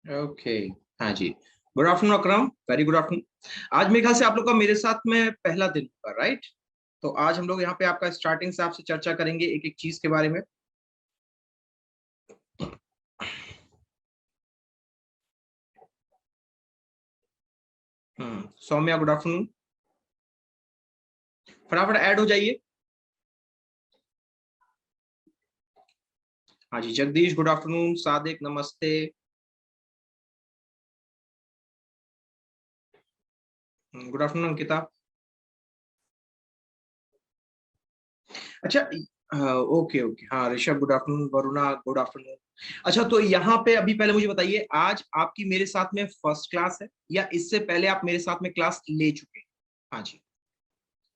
Okay. हाँ जी। Good afternoon अकरम, very good afternoon. आज मेरे ख्याल से आप लोग का मेरे साथ में पहला दिन होगा, राइट? तो आज हम लोग यहाँ पे आपका स्टार्टिंग से आपसे चर्चा करेंगे एक एक चीज के बारे में। सौम्या गुड आफ्टरनून, फटाफट ऐड हो जाइए। हाँ जी, जगदीश गुड आफ्टरनून, सादिक नमस्ते। Good afternoon Ankita. अच्छा। ओके ओके, हाँ Rishabh good afternoon, Varuna good afternoon. अच्छा, तो यहाँ पे अभी पहले मुझे बताइए, आज आपकी मेरे साथ में फर्स्ट क्लास है या इससे पहले आप मेरे साथ में क्लास ले चुके हैं? हाँ जी।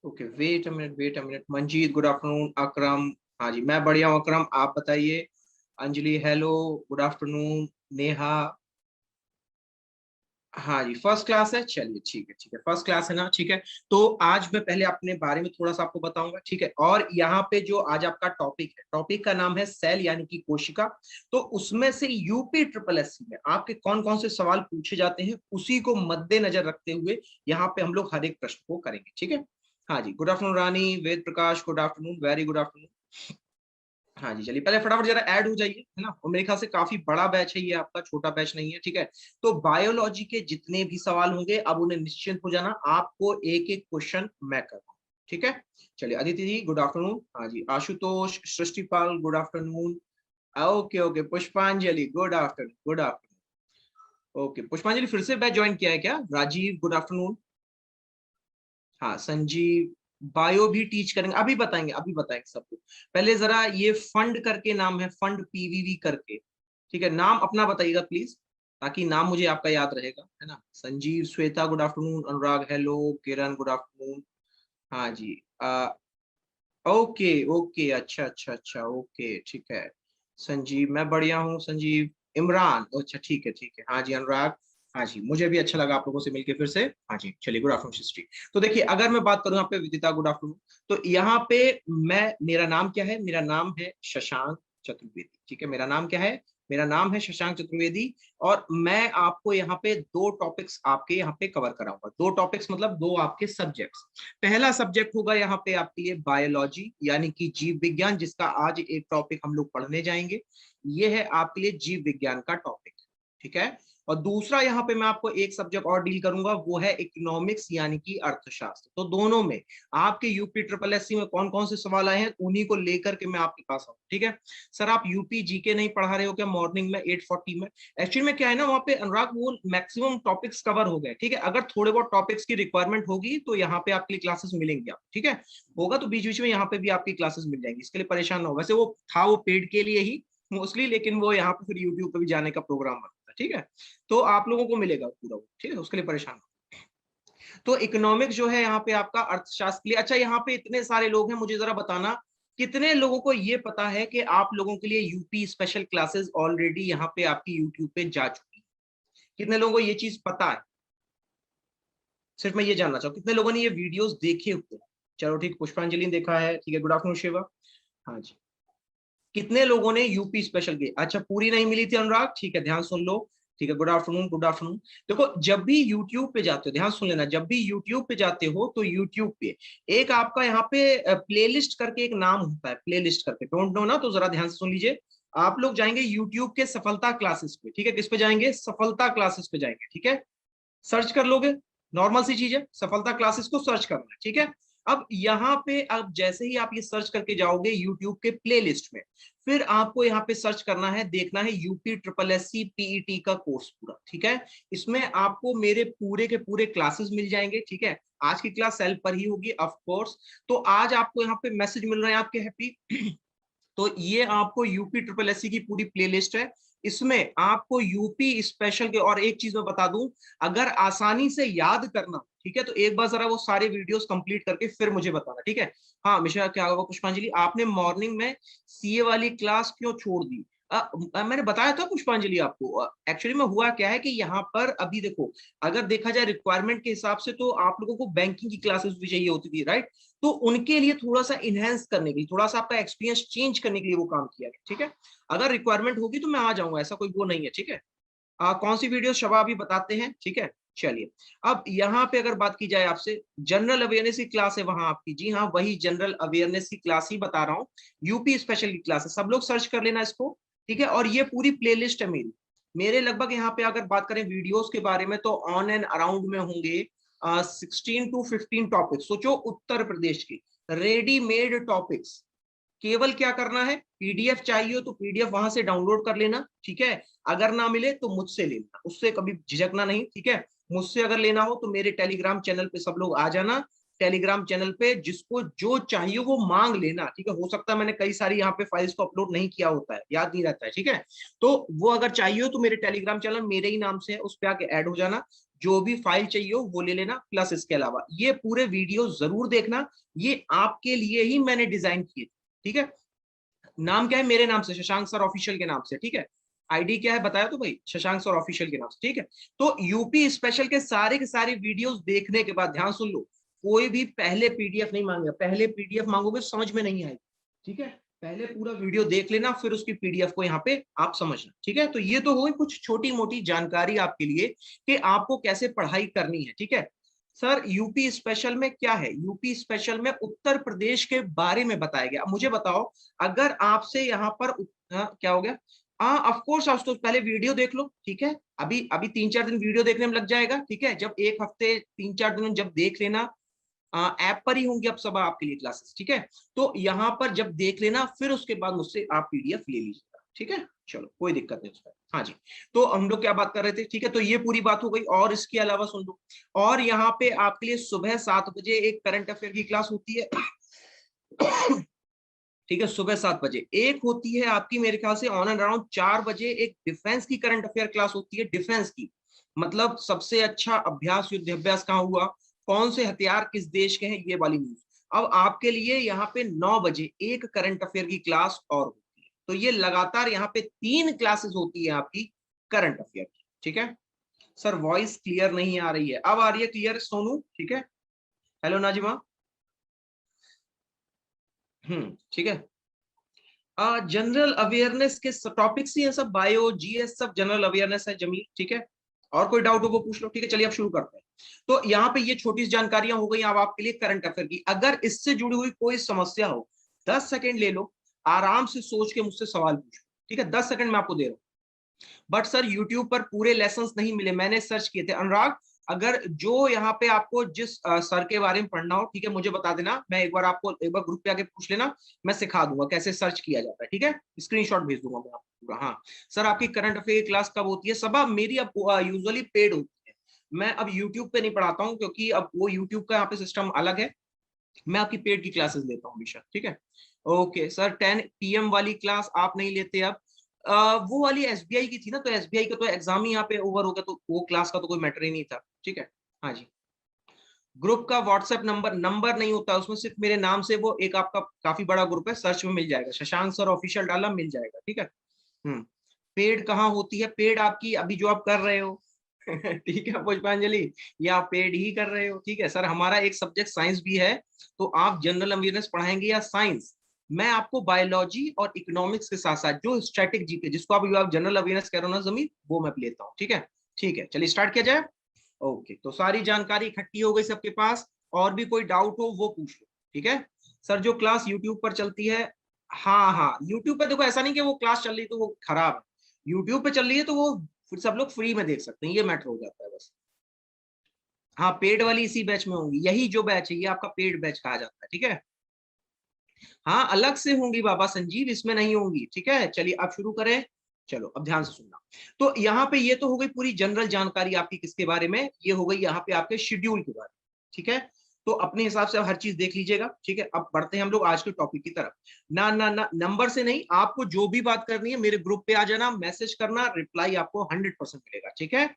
Okay, wait a minute, wait a minute. Manjeet good afternoon, Akram. हाँ जी, मैं बढ़िया हूँ अकरम, आप बताइए। Anjali hello, good afternoon. Neha. हाँ जी, फर्स्ट क्लास है, चलिए ठीक है ठीक है, फर्स्ट क्लास है ना, ठीक है। तो आज मैं पहले अपने बारे में थोड़ा सा आपको बताऊंगा, ठीक है। और यहाँ पे जो आज आपका टॉपिक है, टॉपिक का नाम है सेल यानी कि कोशिका। तो उसमें से यूपी ट्रिपल एससी में आपके कौन कौन से सवाल पूछे जाते हैं, उसी को मद्देनजर रखते हुए यहाँ पे हम लोग हर एक प्रश्न को करेंगे, ठीक है। हाँ जी, good afternoon Rani, Ved Prakash good afternoon, very good afternoon. हाँ जी, चलिए पहले फटाफट जरा ऐड हो जाइए, है ना। और मेरे ख्याल से काफी बड़ा बैच है ये आपका, छोटा बैच नहीं है, ठीक है। तो बायोलॉजी के जितने भी सवाल होंगे अब उन्हें निश्चिंत हो जाना, आपको एक एक क्वेश्चन मैं कर रहा हूँ, ठीक है। चलिए अदिति जी गुड आफ्टरनून, हाँ जी, Ashutosh, Srishtipal good afternoon. Okay okay, Pushpanjali good afternoon, good afternoon. Okay, Pushpanjali फिर से बैच ज्वाइन किया है क्या? Rajeev good afternoon. हाँ संजीव। बायो भी टीच करेंगे, अभी बताएंगे, अभी बताएंगे सबको। पहले जरा ये फंड करके नाम है, फंड पीवीवी करके, ठीक है। नाम अपना बताइएगा प्लीज, ताकि नाम मुझे आपका याद रहेगा, है ना। संजीव, श्वेता गुड आफ्टरनून, अनुराग हेलो, किरण गुड आफ्टरनून। हाँ जी। ओके ओके, अच्छा अच्छा अच्छा, ओके ठीक है। संजीव, मैं बढ़िया हूँ संजीव। इमरान, अच्छा ठीक है ठीक है। हाँ जी अनुराग। हाँ जी, मुझे भी अच्छा लगा आप लोगों से मिलके फिर से। हाँ जी, चलिए गुड आफ्टरनून सृष्टि। तो देखिए, अगर मैं बात करूँ यहाँ पे विदिता गुड आफ्टरनून, तो यहाँ पे मैं, मेरा नाम क्या है? मेरा नाम है शशांक चतुर्वेदी, ठीक है। मेरा नाम क्या है? मेरा नाम है शशांक चतुर्वेदी। और मैं आपको यहाँ पे दो टॉपिक्स आपके यहाँ पे कवर कराऊंगा। दो टॉपिक्स मतलब दो आपके सब्जेक्ट्स। पहला सब्जेक्ट होगा यहाँ पे आपके लिए बायोलॉजी यानी कि जीव विज्ञान, जिसका आज एक टॉपिक हम लोग पढ़ने जाएंगे। ये है आपके लिए जीव विज्ञान का टॉपिक, ठीक है। और दूसरा यहाँ पे मैं आपको एक सब्जेक्ट और डील करूंगा, वो है इकोनॉमिक्स यानी कि अर्थशास्त्र। तो दोनों में आपके यूपी ट्रिपल एससी में कौन कौन से सवाल आए हैं, उन्हीं को लेकर के मैं आपके पास आऊँ, ठीक है। सर आप यूपी जीके नहीं पढ़ा रहे हो क्या मॉर्निंग में 8:40 में? एक्चुअली में क्या है ना, वहाँ पे अनुराग वो मैक्सिमम टॉपिक्स कवर हो गए, ठीक है। अगर थोड़े बहुत टॉपिक्स की रिक्वायरमेंट होगी तो यहाँ पे आपके लिए क्लासेस मिलेंगी, आप ठीक है। होगा तो बीच बीच में यहाँ पे भी आपकी क्लासेस मिल जाएंगी, इसके लिए परेशान ना हो। वैसे वो था वो पेड के लिए ही मोस्टली, लेकिन वो यहाँ पे फिर यूट्यूब पे भी जाने का प्रोग्राम बनता है, ठीक है। तो आप लोगों को मिलेगा पूरा वो, ठीक है, उसके लिए परेशान ना हो। तो इकोनॉमिक्स जो है यहाँ पे आपका अर्थशास्त्र के लिए। अच्छा, यहाँ पे इतने सारे लोग हैं, मुझे जरा बताना कितने लोगों को ये पता है कि आप लोगों के लिए यूपी स्पेशल क्लासेस ऑलरेडी यहाँ पे आपकी यूट्यूब पे जा चुकी है? कितने लोगों को ये चीज पता है? सिर्फ मैं ये जानना चाहूँ कितने लोगों ने ये वीडियोस देखे हुए हैं। चलो ठीक, पुष्पांजलि ने देखा है, ठीक है, गुड आफ्टरनून शिवा। हाँ जी। कितने लोगों ने यूपी स्पेशल की? अच्छा, पूरी नहीं मिली थी अनुराग, ठीक है, ध्यान सुन लो। ठीक है, गुड आफ्टरनून, गुड आफ्टरनून। देखो, जब भी यूट्यूब पे जाते हो, ध्यान सुन लेना, जब भी यूट्यूब पे जाते हो तो यूट्यूब पे एक आपका यहाँ पे प्लेलिस्ट करके एक नाम होता है, प्लेलिस्ट करके, डोंट नो ना, तो जरा ध्यान से सुन लीजिए। आप लोग जाएंगे यूट्यूब के सफलता क्लासेस पे, ठीक है। किस पे जाएंगे? सफलता क्लासेस पे जाएंगे, ठीक है। सर्च कर लोगे, नॉर्मल सी चीज है, सफलता क्लासेस को सर्च करना है, ठीक है। अब यहाँ पे अब जैसे ही आप ये सर्च करके जाओगे यूट्यूब के प्लेलिस्ट में, फिर आपको यहाँ पे सर्च करना है, देखना है यूपी ट्रिपल एससी पीईटी का कोर्स पूरा, ठीक है। इसमें आपको मेरे पूरे के पूरे क्लासेस मिल जाएंगे, ठीक है। आज की क्लास सेल पर ही होगी ऑफ कोर्स। तो आज आपको यहाँ पे मैसेज मिल रहे हैं आपके हैप्पी। तो ये आपको यूपी ट्रिपल एससी की पूरी प्लेलिस्ट है। इसमें आपको यूपी स्पेशल के, और एक चीज मैं बता दूं, अगर आसानी से याद करना, ठीक है, तो एक बार जरा वो सारे वीडियोस कंप्लीट करके फिर मुझे बताना, ठीक है। हाँ मिश्रा, क्या होगा पुष्पांजलि, आपने मॉर्निंग में सीए वाली क्लास क्यों छोड़ दी? मैंने बताया था पुष्पांजलि आपको, एक्चुअली में हुआ क्या है कि यहाँ पर अभी देखो, अगर देखा जाए रिक्वायरमेंट के हिसाब से तो आप लोगों को बैंकिंग की क्लासेस भी चाहिए होती थी, राइट। तो उनके लिए थोड़ा सा इनहेंस करने के लिए, थोड़ा सा आपका एक्सपीरियंस चेंज करने के लिए वो काम किया गया, ठीक है। अगर रिक्वायरमेंट होगी तो मैं आ जाऊंगा, ऐसा कोई वो नहीं है, ठीक है। कौन सी वीडियो शबा अभी बताते हैं, ठीक है। चलिए, अब यहाँ पे अगर बात की जाए आपसे, जनरल अवेयरनेस की क्लास है वहां आपकी, जी हाँ वही जनरल अवेयरनेस की क्लास ही बता रहा हूँ, यूपी स्पेशल की क्लास है, सब लोग सर्च कर लेना इसको, ठीक है। और ये पूरी प्लेलिस्ट है मेरी, मेरे लगभग यहाँ पे अगर बात करें वीडियोस के बारे में तो ऑन एंड अराउंड में होंगे 16 to 15 टॉपिक्स। सोचो उत्तर प्रदेश के रेडीमेड टॉपिक्स, केवल क्या करना है, पीडीएफ चाहिए हो तो पीडीएफ वहां से डाउनलोड कर लेना, ठीक है। अगर ना मिले तो मुझसे लेना, उससे कभी झिझकना नहीं, ठीक है। मुझसे अगर लेना हो तो मेरे टेलीग्राम चैनल पे सब लोग आ जाना, टेलीग्राम चैनल पे जिसको जो चाहिए वो मांग लेना, ठीक है। हो सकता है मैंने कई सारी यहाँ पे फाइल्स को अपलोड नहीं किया होता है, याद नहीं रहता है, ठीक है। तो वो अगर चाहिए हो तो मेरे टेलीग्राम चैनल मेरे ही नाम से है, उस पर आके ऐड हो जाना, जो भी फाइल चाहिए हो वो ले लेना। प्लस इसके अलावा ये पूरे वीडियो जरूर देखना, ये आपके लिए ही मैंने डिजाइन किए, ठीक है। नाम क्या है, मेरे नाम से, शशांक सर ऑफिशियल के नाम से, ठीक है। आईडी क्या है बताया तो भाई, शशांक सर ऑफिशियल के नाम से, ठीक है। तो यूपी स्पेशल के सारे वीडियोस देखने के बाद ध्यान सुन लो, कोई भी पहले पीडीएफ नहीं मांगेगा, पहले पीडीएफ मांगोगे समझ में नहीं आएगी, ठीक है। पहले पूरा वीडियो देख लेना, फिर उसकी पीडीएफ को यहाँ पे आप समझना, ठीक है। तो ये तो हुई कुछ छोटी मोटी जानकारी आपके लिए कि आपको कैसे पढ़ाई करनी है, ठीक है। सर यूपी स्पेशल में क्या है, यूपी स्पेशल में उत्तर प्रदेश के बारे में बताया गया। मुझे बताओ, अगर आपसे यहाँ पर क्या हो गया, ऑफ कोर्स आप तो पहले वीडियो देख लो, ठीक है। अभी अभी 3-4 दिन वीडियो देखने में लग जाएगा, ठीक है। जब एक हफ्ते 3-4 दिन जब देख लेना, ऐप पर ही होंगी अब सब आपके लिए क्लासेस, ठीक है। तो यहाँ पर जब देख लेना, फिर उसके बाद मुझसे आप पीडीएफ ले लीजिएगा, ठीक है। चलो कोई दिक्कत नहीं उसमें, हाँ जी। तो हम लोग क्या बात कर रहे थे, ठीक है। तो ये पूरी बात हो गई, और इसके अलावा सुन लो, और यहाँ पे आपके लिए सुबह 7 बजे एक करंट अफेयर की क्लास होती है, ठीक है। सुबह 7 बजे एक होती है आपकी, मेरे ख्याल से ऑन एंड अराउंड 4 बजे एक डिफेंस की करंट अफेयर क्लास होती है, डिफेंस की, मतलब सबसे अच्छा अभ्यास, युद्धाभ्यास कहाँ हुआ, कौन से हथियार किस देश के हैं, ये वाली न्यूज। अब आपके लिए यहाँ पे 9 बजे एक करंट अफेयर की क्लास और होती है। तो ये लगातार यहाँ पे 3 क्लासेस होती है आपकी करंट अफेयर की, ठीक है। सर वॉइस क्लियर नहीं आ रही है, अब आ रही है क्लियर सोनू, ठीक है। हेलो नाजिमा, ठीक है। जनरल अवेयरनेस के टॉपिक्स ही है सब, बायो जीएस सब जनरल अवेयरनेस है जमील, ठीक है। और कोई डाउट हो वो पूछ लो, ठीक है। चलिए अब शुरू करते हैं। तो यहाँ पे ये छोटी जानकारियां हो गई अब आपके लिए करंट अफेयर की। अगर इससे जुड़ी हुई कोई समस्या हो, 10 सेकंड ले लो, आराम से सोच के मुझसे सवाल पूछो, ठीक है। 10 सेकंड मैं आपको दे रहा हूँ। बट सर यूट्यूब पर पूरे लेसन नहीं मिले, मैंने सर्च किए थे। अनुराग, अगर जो यहाँ पे आपको जिस सर के बारे में पढ़ना हो, ठीक है, मुझे बता देना, मैं एक बार आपको एक बार ग्रुप पे आके पूछ लेना, मैं सिखा दूंगा कैसे सर्च किया जाता है, ठीक है। स्क्रीनशॉट भेज दूंगा मैं आपको पूरा। हाँ सर, आपकी करंट अफेयर क्लास कब होती है? सब मेरी अब यूजुअली पेड होती है, मैं अब यूट्यूब पे नहीं पढ़ाता हूँ, क्योंकि अब वो यूट्यूब का यहाँ पे सिस्टम अलग है, मैं आपकी पेड की क्लासेस लेता हूँ हमेशा, ठीक है। ओके सर, 10 PM वाली क्लास आप नहीं लेते अब? वो वाली एसबीआई की थी ना, तो एसबीआई का तो एग्जाम ही यहाँ पे ओवर हो गया, तो वो क्लास का तो कोई मैटर ही नहीं था, ठीक है। हाँ जी, ग्रुप का व्हाट्सएप नंबर नंबर नहीं होता उसमें, सिर्फ मेरे नाम से वो एक आपका काफी बड़ा ग्रुप है, सर्च में मिल जाएगा, शशांक सर ऑफिशियल डाला मिल जाएगा, ठीक है। पेड कहाँ होती है? पेड आपकी अभी जो आप कर रहे हो ठीक है पुष्पांजलि, ये आप पेड ही कर रहे हो, ठीक है। सर हमारा एक सब्जेक्ट साइंस भी है, तो आप जनरल अवेयरनेस पढ़ाएंगे या साइंस? मैं आपको बायोलॉजी और इकोनॉमिक्स के साथ साथ जो स्टैटिक जीके, जिसको आप जनरल अवेयरनेस कह रहे हो ना जमीन, वो मैं लेता हूँ, ठीक है। ठीक है, चलिए स्टार्ट किया जाए। ओके, तो सारी जानकारी इकट्ठी हो गई सबके पास, और भी कोई डाउट हो वो पूछ लो, ठीक है। सर जो क्लास यूट्यूब पर चलती है, हाँ हाँ यूट्यूब पे देखो, ऐसा नहीं कि वो क्लास चल रही तो वो खराब है, यूट्यूब पे चल रही है तो वो फिर सब लोग फ्री में देख सकते हैं, ये मैटर हो जाता है बस। हाँ पेड वाली इसी बैच में होंगी, यही जो बैच है ये आपका पेड बैच कहा जाता है, ठीक है। हाँ अलग से होंगी बाबा संजीव, इसमें नहीं होंगी, ठीक है। चलिए अब शुरू करें, चलो अब ध्यान से सुनना। तो यहाँ पे ये तो हो गई पूरी जनरल जानकारी आपकी किसके बारे में, ये हो गई यहाँ पे आपके शेड्यूल के बारे में, ठीक है। तो अपने हिसाब से हर चीज देख लीजिएगा, ठीक है। अब बढ़ते हैं हम लोग आज के टॉपिक की तरफ। ना ना ना नंबर से नहीं, आपको जो भी बात करनी है मेरे ग्रुप पे आ जाना, मैसेज करना, रिप्लाई आपको 100% मिलेगा, ठीक है।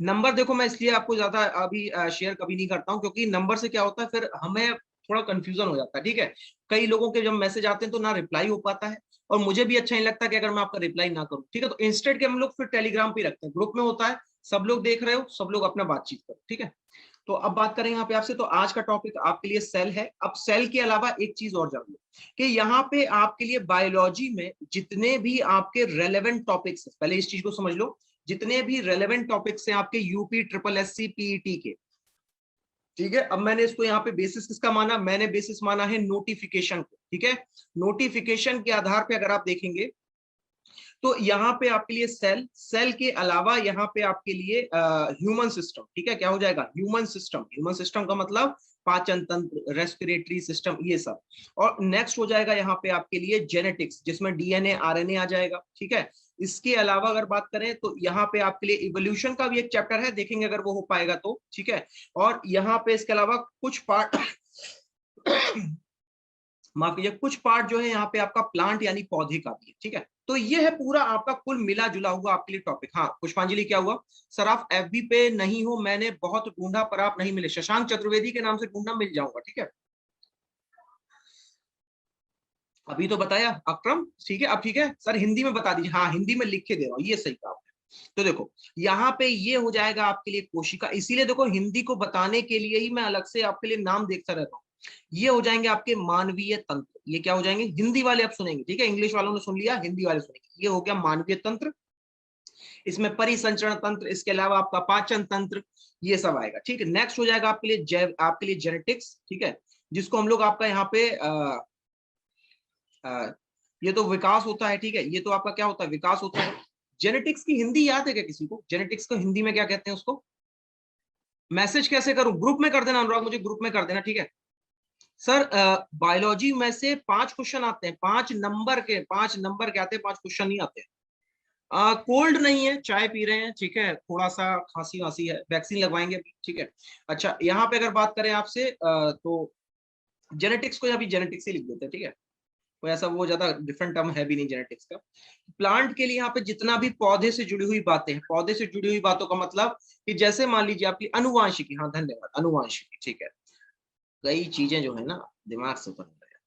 नंबर देखो, मैं इसलिए आपको ज्यादा अभी शेयर कभी नहीं करता हूँ, क्योंकि नंबर से क्या होता है फिर हमें थोड़ा कंफ्यूजन हो जाता है, ठीक है। कई लोगों के जब मैसेज आते हैं तो ना रिप्लाई हो पाता है, और मुझे भी अच्छा नहीं लगता कि अगर मैं आपका रिप्लाई ना करूं, ठीक है। तो इंस्टेड के हम लोग फिर टेलीग्राम पे रखते हैं, ग्रुप में होता है, सब लोग देख रहे हो, सब लोग अपना बातचीत करो, ठीक है। तो अब बात करें यहाँ पे आपसे, तो आज का टॉपिक आपके लिए सेल है। अब सेल के अलावा एक चीज और जान लो कि यहाँ पे आपके लिए बायोलॉजी में जितने भी आपके रेलेवेंट टॉपिक्स, पहले इस चीज को समझ लो, जितने भी रेलेवेंट टॉपिक्स हैं आपके यूपी ट्रिपल एससी पीईटी के, ठीक है। अब मैंने इसको यहाँ पे बेसिस किसका माना, मैंने बेसिस माना है नोटिफिकेशन को, ठीक है। नोटिफिकेशन के आधार पे अगर आप देखेंगे तो यहाँ पे आपके लिए सेल, सेल के अलावा यहाँ पे आपके लिए ह्यूमन सिस्टम, ठीक है। क्या हो जाएगा, ह्यूमन सिस्टम। ह्यूमन सिस्टम का मतलब पाचन तंत्र, रेस्पिरेटरी सिस्टम, ये सब। और नेक्स्ट हो जाएगा यहाँ पे आपके लिए जेनेटिक्स, जिसमें डीएनए आरएनए आ जाएगा, ठीक है। इसके अलावा अगर बात करें तो यहाँ पे आपके लिए इवोल्यूशन का भी एक चैप्टर है, देखेंगे अगर वो हो पाएगा तो, ठीक है। और यहाँ पे इसके अलावा कुछ पार्ट माफ कीजिए, कुछ पार्ट जो है यहाँ पे आपका प्लांट यानी पौधे का भी है, ठीक है। तो ये है पूरा आपका कुल मिला जुला हुआ आपके लिए टॉपिक। हाँ पुष्पांजलि, क्या हुआ सर, आप एफबी पे नहीं हो, मैंने बहुत ढूंढा पर आप नहीं मिले, शशांक चतुर्वेदी के नाम से ढूंढना, मिल जाऊंगा, ठीक है। अभी तो बताया अक्रम, ठीक है। अब ठीक है सर, हिंदी में बता दीजिए। हाँ हिंदी में लिख के दे रहा हूँ, ये सही कहा आपने। तो देखो यहाँ पे ये हो जाएगा आपके लिए कोशिका, इसीलिए देखो हिंदी को बताने के लिए ही मैं अलग से आपके लिए नाम देखता रहता हूँ। ये हो जाएंगे आपके मानवीय तंत्र, ये क्या हो जाएंगे, हिंदी वाले आप सुनेंगे, ठीक है। इंग्लिश वालों ने सुन लिया, हिंदी वाले सुनेंगे। ये हो गया मानवीय तंत्र, इसमें परिसंचरण तंत्र, इसके अलावा आपका पाचन तंत्र, ये सब आएगा, ठीक है। नेक्स्ट हो जाएगा आपके लिए जैव, आपके लिए जेनेटिक्स, ठीक है, जिसको हम लोग आपका यहाँ पे ये तो विकास होता है, ठीक है। ये तो आपका क्या होता है, विकास होता है। जेनेटिक्स की हिंदी याद है क्या किसी को, जेनेटिक्स को हिंदी में क्या कहते हैं उसको, मैसेज कैसे करूं, ग्रुप में कर देना अनुराग, मुझे ग्रुप में कर देना, ठीक है। सर बायोलॉजी में से 5 क्वेश्चन आते हैं, 5 नंबर के, 5 नंबर के आते हैं, 5 क्वेश्चन नहीं आते हैं। कोल्ड नहीं है, चाय पी रहे हैं, ठीक है, थोड़ा सा खांसी वासी है, वैक्सीन लगवाएंगे अभी, ठीक है। अच्छा यहाँ पे अगर बात करें आपसे तो जेनेटिक्स को अभी जेनेटिक्स ही लिख देते हैं, ठीक है। कोई ऐसा वो ज्यादा डिफरेंट टर्म है भी नहीं जेनेटिक्स का। प्लांट के लिए यहाँ पे जितना भी पौधे से जुड़ी हुई बातें हैं, पौधे से जुड़ी हुई बातों का मतलब कि जैसे मान लीजिए आपकी अनुवांशिकी, हाँ धन्यवाद, अनुवांशिकी, ठीक है। कई चीजें जो है ना दिमाग से ऊपर हो जाती है।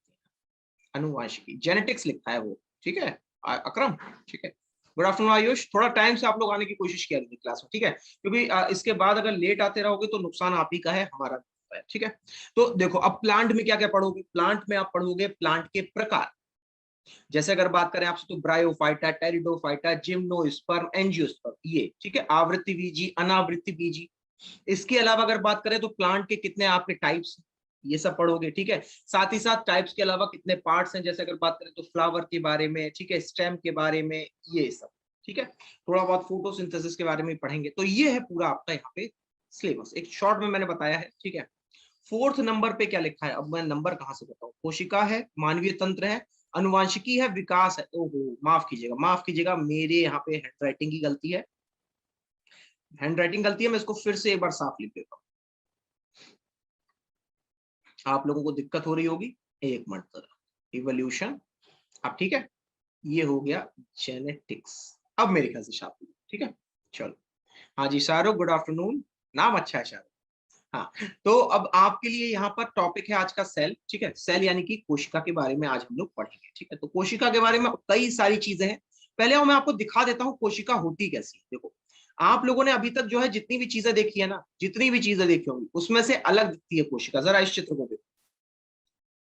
अनुवांशिकी जेनेटिक्स लिखा है वो, ठीक है अकरम, ठीक है। गुड आफ्टरनून आयुष, थोड़ा टाइम से आप लोग आने की कोशिश किया क्लास में, ठीक है, क्योंकि इसके बाद अगर लेट आते रहोगे तो नुकसान आप ही का है, हमारा है, ठीक है। तो देखो अब प्लांट में क्या क्या पढ़ोगे, प्लांट में आप पढ़ोगे प्लांट के प्रकार, जैसे अगर बात करें आपसे तो ब्रायोफाइटा, टेरिडोफाइटा, जिम्नोस्पर्म, एंजियोस्पर्म, ये ठीक है, आवृत्ति बीजी, अनावृत्ति बीजी। इसके अलावा अगर बात करें तो प्लांट के कितने आपके टाइप्स, ये सब पढ़ोगे, ठीक है। साथ ही साथ टाइप्स के अलावा कितने पार्ट्स हैं, जैसे अगर बात करें तो फ्लावर के बारे में, ठीक है, स्टेम के बारे में, ये सब, ठीक है। थोड़ा बहुत फोटोसिंथेसिस के बारे में पढ़ेंगे। तो ये है पूरा आपका यहाँ पे सिलेबस, एक शॉर्ट में मैंने बताया है, ठीक है। 4th नंबर पे क्या लिखा है, अब मैं नंबर कहां से बताऊं, कोशिका है, मानवीय तंत्र है, अनुवांशिकी है, विकास है। ओहो माफ कीजिएगा, माफ कीजिएगा, मेरे यहाँ पे हैंडराइटिंग की गलती है, हैंडराइटिंग गलती है, मैं इसको फिर से एक बार साफ लिख देता हूँ, आप लोगों को दिक्कत हो रही होगी, एक मिनट जरा, इवोल्यूशन, अब ठीक है, ये हो गया जेनेटिक्स, अब मेरे ख्याल से शाप, ठीक है। चलो हाँ जी शाहरुख, गुड आफ्टरनून, नाम अच्छा है शाहरुख। हाँ तो अब आपके लिए यहाँ पर टॉपिक है आज का सेल, ठीक है। सेल यानी कि कोशिका के बारे में आज हम लोग पढ़ेंगे, ठीक है। तो कोशिका के बारे में कई सारी चीजें हैं, पहले मैं आपको दिखा देता हूँ कोशिका होती कैसी है। देखो आप लोगों ने अभी तक जो है जितनी भी चीजें देखी है ना, जितनी भी चीजें देखी होंगी उसमें से अलग दिखती है कोशिका। जरा इस चित्र को देखो,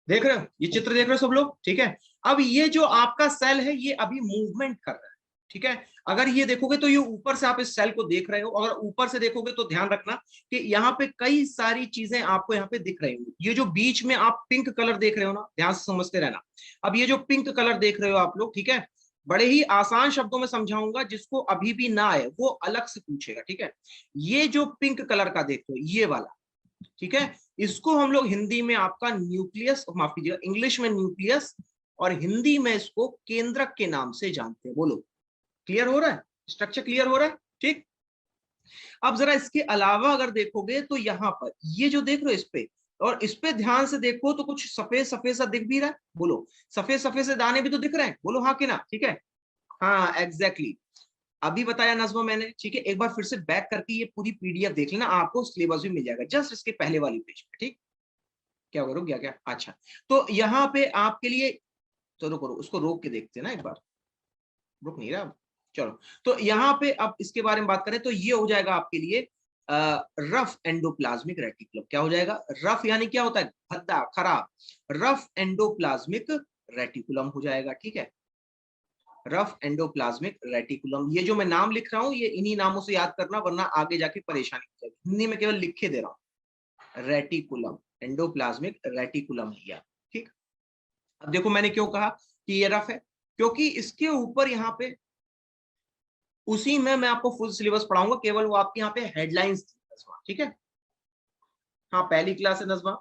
देख रहे हो, ये चित्र देख रहे हो सब लोग, ठीक है। अब ये जो आपका सेल है ये अभी मूवमेंट कर रहा है, ठीक है। अगर ये देखोगे तो ये ऊपर से आप इस सेल को देख रहे हो, अगर ऊपर से देखोगे तो ध्यान रखना कि यहाँ पे कई सारी चीजें आपको यहाँ पे दिख रही होंगी। ये जो बीच में आप पिंक कलर देख रहे हो ना, ध्यान से समझते रहना। अब ये जो पिंक कलर देख रहे हो आप लोग, ठीक है, बड़े ही आसान शब्दों में समझाऊंगा, जिसको अभी भी ना आए वो अलग से पूछेगा, ठीक है। ये जो पिंक कलर का देखते हो ये वाला, ठीक है, इसको हम लोग हिंदी में आपका न्यूक्लियस, माफ कीजिएगा, इंग्लिश में न्यूक्लियस और हिंदी में इसको केंद्रक के नाम से जानते हैं। बोलो क्लियर हो रहा है, स्ट्रक्चर क्लियर हो रहा है, ठीक। अब जरा इसके अलावा अगर देखोगे तो यहाँ पर ये जो देख रहे हो इस पे, और इस पे ध्यान से देखो तो कुछ सफेद सफेद सा दिख भी रहा है, बोलो सफेद सफेद से दाने भी तो दिख रहे हैं, बोलो हाँ कि ना, ठीक है। हाँ एग्जैक्टली, अभी बताया नज़्मा मैंने, ठीक है। एक बार फिर से बैक करके ये पूरी पीडीएफ देख लेना, आपको सिलेबस भी मिल जाएगा जस्ट इसके पहले वाली पेज पे, ठीक। क्या करो गया क्या, अच्छा तो यहाँ पे आपके लिए, चलो करो उसको रोक के देखते हैं ना एक बार, रुक नहीं रहा, चलो। तो यहाँ पे अब इसके बारे में बात करें तो ये हो जाएगा आपके लिए रफ एंडोप्लाज्मिक रेटिकुलम। क्या हो जाएगा, रफ यानी क्या होता है, भद्दा खराब, रफ एंडोप्लाज्मिक रेटिकुलम हो जाएगा, ठीक है। Rough endoplasmic reticulum. ये जो मैं नाम लिख रहा हूं ये इन्हीं नामों से याद करना, वरना आगे जाके परेशानी हो जाएगी। हिंदी में केवल लिख के दे रहा हूं, रेटिकुलम, एंडोप्लाज्मिक रेटिकुलम है। ठीक, अब देखो मैंने क्यों कहा कि ये रफ है, क्योंकि इसके ऊपर यहाँ पे उसी में मैं आपको फुल सिलेबस पढ़ाऊंगा, केवल वो आपके यहाँ पे हेडलाइंस थी नज़्मा, ठीक है। हाँ पहली क्लास है नज़्मा।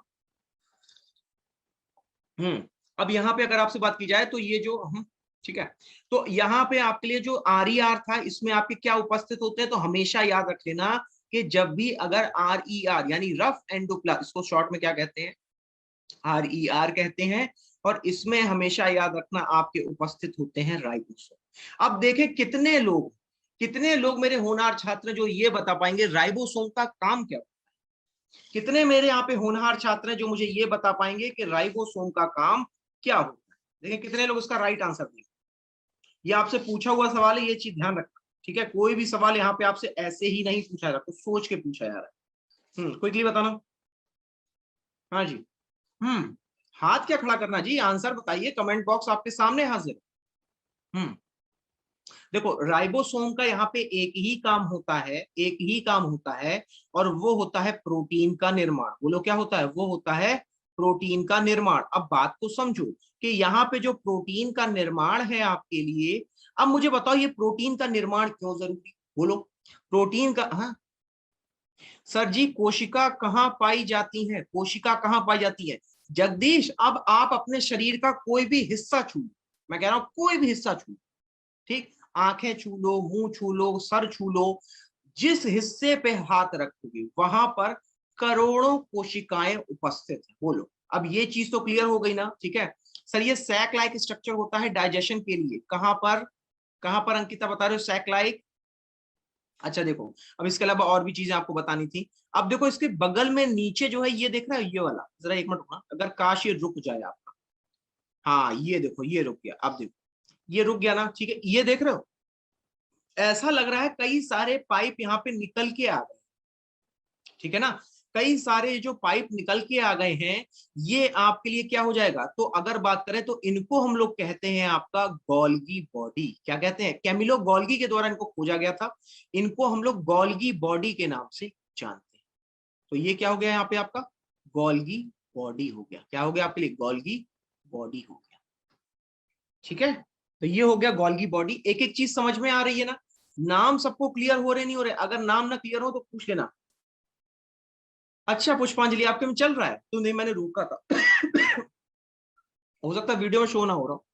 अब यहाँ पे अगर आपसे बात की जाए तो ये जो ठीक है, तो यहाँ पे आपके लिए जो आर ई आर था इसमें आपके क्या उपस्थित होते हैं, तो हमेशा याद रख लेना कि जब भी अगर आर ई आर यानी रफ एंडोप्लाज्म, इसको शॉर्ट में क्या कहते हैं, आर ई आर कहते हैं, और इसमें हमेशा याद रखना आपके उपस्थित होते हैं राइबोसोम। अब देखें कितने लोग मेरे होनहार छात्र जो ये बता पाएंगे राइबोसोम का काम क्या, कितने मेरे यहाँ पे होनहार छात्र हैं जो मुझे ये बता पाएंगे कि राइबोसोम का काम क्या होता है। देखिए कितने लोग इसका राइट आंसर देंगे। ये आपसे पूछा हुआ सवाल है, ये चीज ध्यान रखना, ठीक है। कोई भी सवाल यहाँ पे आपसे ऐसे ही नहीं पूछा जा रहा, कुछ सोच के पूछा जा रहा है। क्विकली बताना। हाँ जी। हाथ क्या खड़ा करना जी, आंसर बताइए, कमेंट बॉक्स आपके सामने हाजिर। देखो राइबोसोम का यहाँ पे एक ही काम होता है, और वो होता है प्रोटीन का निर्माण। बोलो क्या होता है, वो होता है प्रोटीन का निर्माण। अब बात को समझो कि यहाँ पे जो प्रोटीन का निर्माण है आपके लिए, अब मुझे बताओ ये प्रोटीन का निर्माण क्यों जरूरी, बोलो। प्रोटीन का, हाँ सर जी, कोशिका कहाँ पाई जाती है, कोशिका कहाँ पाई जाती है जगदीश। अब आप अपने शरीर का कोई भी हिस्सा छू, मैं कह रहा हूं कोई भी हिस्सा छू, ठीक, आंखें छू लो, मुंह छू लो, सर छू लो, जिस हिस्से पे हाथ रखोगे वहां पर करोड़ों कोशिकाएं उपस्थित है। बोलो अब ये चीज तो क्लियर हो गई ना, ठीक है। सर ये सैक लाइक स्ट्रक्चर होता है डाइजेशन के लिए, कहां पर अंकिता बता रहे हो सैक लाइक। अच्छा देखो, अब इसके अलावा और भी चीजें आपको बतानी थी। अब देखो इसके बगल में नीचे जो है ये देख रहा है, ये वाला, जरा एक मिनट रुकना, अगर काश ये रुक जाए आपका, हाँ ये देखो ये रुक गया, अब देखो ये रुक गया ना, ठीक है। ये देख रहे हो, ऐसा लग रहा है कई सारे पाइप यहाँ पे निकल के आ गए, ठीक है ना। कई सारे जो पाइप निकल के आ गए हैं, ये आपके लिए क्या हो जाएगा, तो अगर बात करें तो इनको हम लोग कहते हैं आपका गोल्गी बॉडी। क्या कहते हैं, कैमिलो गोल्गी के द्वारा इनको खोजा गया था, इनको हम लोग गोल्गी बॉडी के नाम से जानते हैं। तो ये क्या हो गया यहाँ पे आपका गोल्गी बॉडी हो गया, क्या हो गया आपके लिए गोल्गी बॉडी हो गया, ठीक है। तो ये हो गया गोल्गी बॉडी। एक एक चीज समझ में आ रही है ना, नाम सबको क्लियर हो रहे नहीं हो रहे, अगर नाम ना क्लियर हो तो पूछ लेना। अच्छा पुष्पांजलि आपके में चल रहा है, तो नहीं मैंने रोका था हो सकता है वीडियो में शो ना हो रहा हो,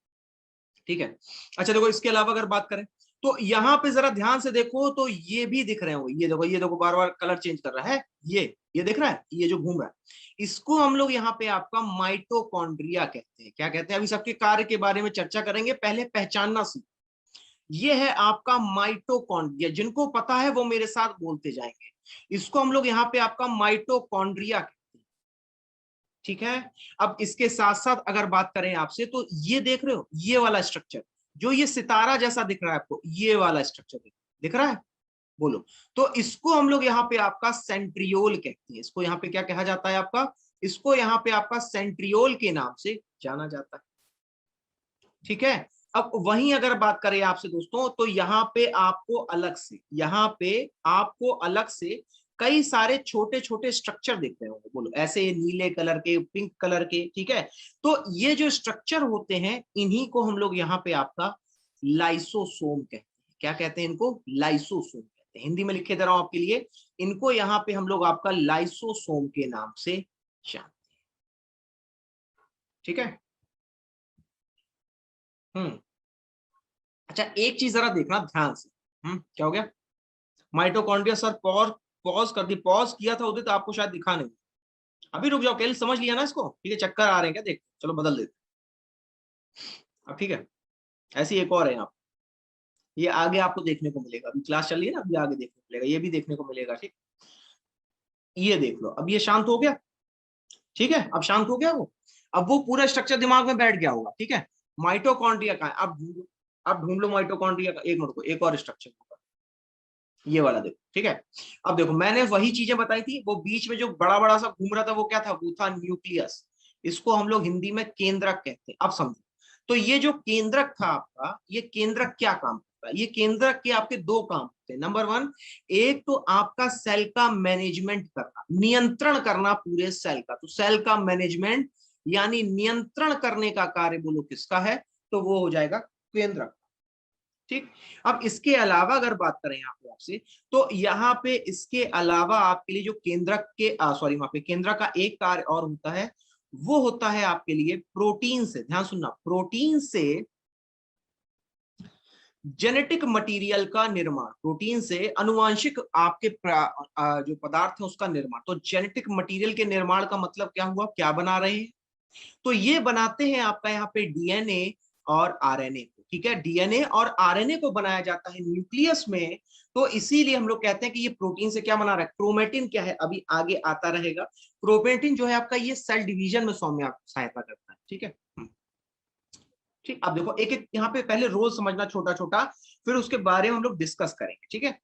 ठीक है। अच्छा देखो इसके अलावा अगर बात करें तो यहाँ पे जरा ध्यान से देखो, तो ये भी दिख रहे हो, ये देखो बार बार कलर चेंज कर रहा है, ये दिख रहा है, ये जो घूम रहा है, इसको हम लोग यहाँ पे आपका माइटोकॉन्ड्रिया कहते हैं। क्या कहते हैं, अभी सबके कार्य के बारे में चर्चा करेंगे, पहले पहचानना सीख। ये है आपका माइटोकॉन्ड्रिया, जिनको पता है वो मेरे साथ बोलते जाएंगे। इसको हम लोग यहाँ पे आपका माइटोकॉन्ड्रिया कहते हैं, ठीक है। अब इसके साथ साथ अगर बात करें आपसे, तो ये देख रहे हो ये वाला स्ट्रक्चर, जो ये सितारा जैसा दिख रहा है आपको, ये वाला स्ट्रक्चर दिख रहा है, बोलो। तो इसको हम लोग यहाँ पे आपका सेंट्रियोल कहते हैं। इसको यहाँ पे क्या कहा जाता है आपका, इसको यहाँ पे आपका सेंट्रियोल के नाम से जाना जाता है, ठीक है। अब वहीं अगर बात करें आपसे दोस्तों, तो यहाँ पे आपको अलग से कई सारे छोटे छोटे स्ट्रक्चर दिख रहे होंगे, बोलो ऐसे नीले कलर के, पिंक कलर के, ठीक है। तो ये जो स्ट्रक्चर होते हैं इन्हीं को हम लोग यहाँ पे आपका लाइसोसोम कहते हैं। क्या कहते हैं इनको, लाइसोसोम कहते हैं। हिंदी में लिखे दे रहा हूं आपके लिए, इनको यहाँ पे हम लोग आपका लाइसोसोम के नाम से जानते हैं, ठीक है। हम्म अच्छा एक चीज जरा देखना ध्यान से, क्या हो गया, माइटोकॉन्ड्रिया सर पॉज पॉज कर दी, पॉज किया था उधर तो आपको शायद दिखा नहीं, अभी रुक जाओ, केवल समझ लिया ना इसको, ठीक है। चक्कर आ रहे हैं क्या, देख चलो बदल देते, अब ठीक है। ऐसी एक और है यहाँ, ये आगे आपको देखने को मिलेगा, अभी क्लास चल रही है ना, अभी आगे देखने को मिलेगा, ये भी देखने को मिलेगा, ठीक। ये देख लो, अब ये शांत हो गया, ठीक है, अब शांत हो गया वो, अब वो पूरा स्ट्रक्चर दिमाग में बैठ गया होगा, ठीक है। माइटोकॉन्ड्रिया का है, अब ढूंढ लो माइटोकॉन्ड्रिया का, एक मिनट को, एक और स्ट्रक्चर होगा ये वाला, देखो ठीक है। अब देखो मैंने वही चीजें बताई थी, वो बीच में जो बड़ा बड़ा सा घूम रहा था वो क्या था, वो था न्यूक्लियस। इसको हम लोग हिंदी में केंद्रक कहते हैं। अब समझो, तो ये जो केंद्रक था आपका, ये केंद्रक क्या काम करता है? ये केंद्रक के आपके दो काम होते हैं। नंबर वन, एक तो आपका सेल का मैनेजमेंट करना, नियंत्रण करना पूरे सेल का। तो सेल का मैनेजमेंट यानी नियंत्रण करने का कार्य बोलो किसका है? तो वो हो जाएगा केंद्रक। ठीक। अब इसके अलावा अगर बात करें यहाँ पे आपसे, तो यहाँ पे इसके अलावा आपके लिए जो केंद्रक के सॉरी वहां पे केंद्रक का एक कार्य और होता है, वो होता है आपके लिए प्रोटीन से, ध्यान सुनना, प्रोटीन से जेनेटिक मटेरियल का निर्माण, प्रोटीन से अनुवांशिक आपके जो पदार्थ है उसका निर्माण। तो जेनेटिक मटेरियल के निर्माण का मतलब क्या हुआ, क्या बना रहे हैं? तो ये बनाते हैं आपका यहाँ पे डीएनए और आरएनए को। ठीक है, डीएनए और आरएनए को बनाया जाता है न्यूक्लियस में। तो इसीलिए हम लोग कहते हैं कि ये प्रोटीन से क्या बना रहा है। क्रोमेटिन क्या है, अभी आगे आता रहेगा। क्रोमेटिन जो है आपका, ये सेल डिवीजन में सौम्य सहायता करता है। ठीक है, ठीक। अब देखो एक एक यहाँ पे पहले रोल समझना छोटा छोटा, फिर उसके बारे में हम लोग डिस्कस करेंगे। ठीक है,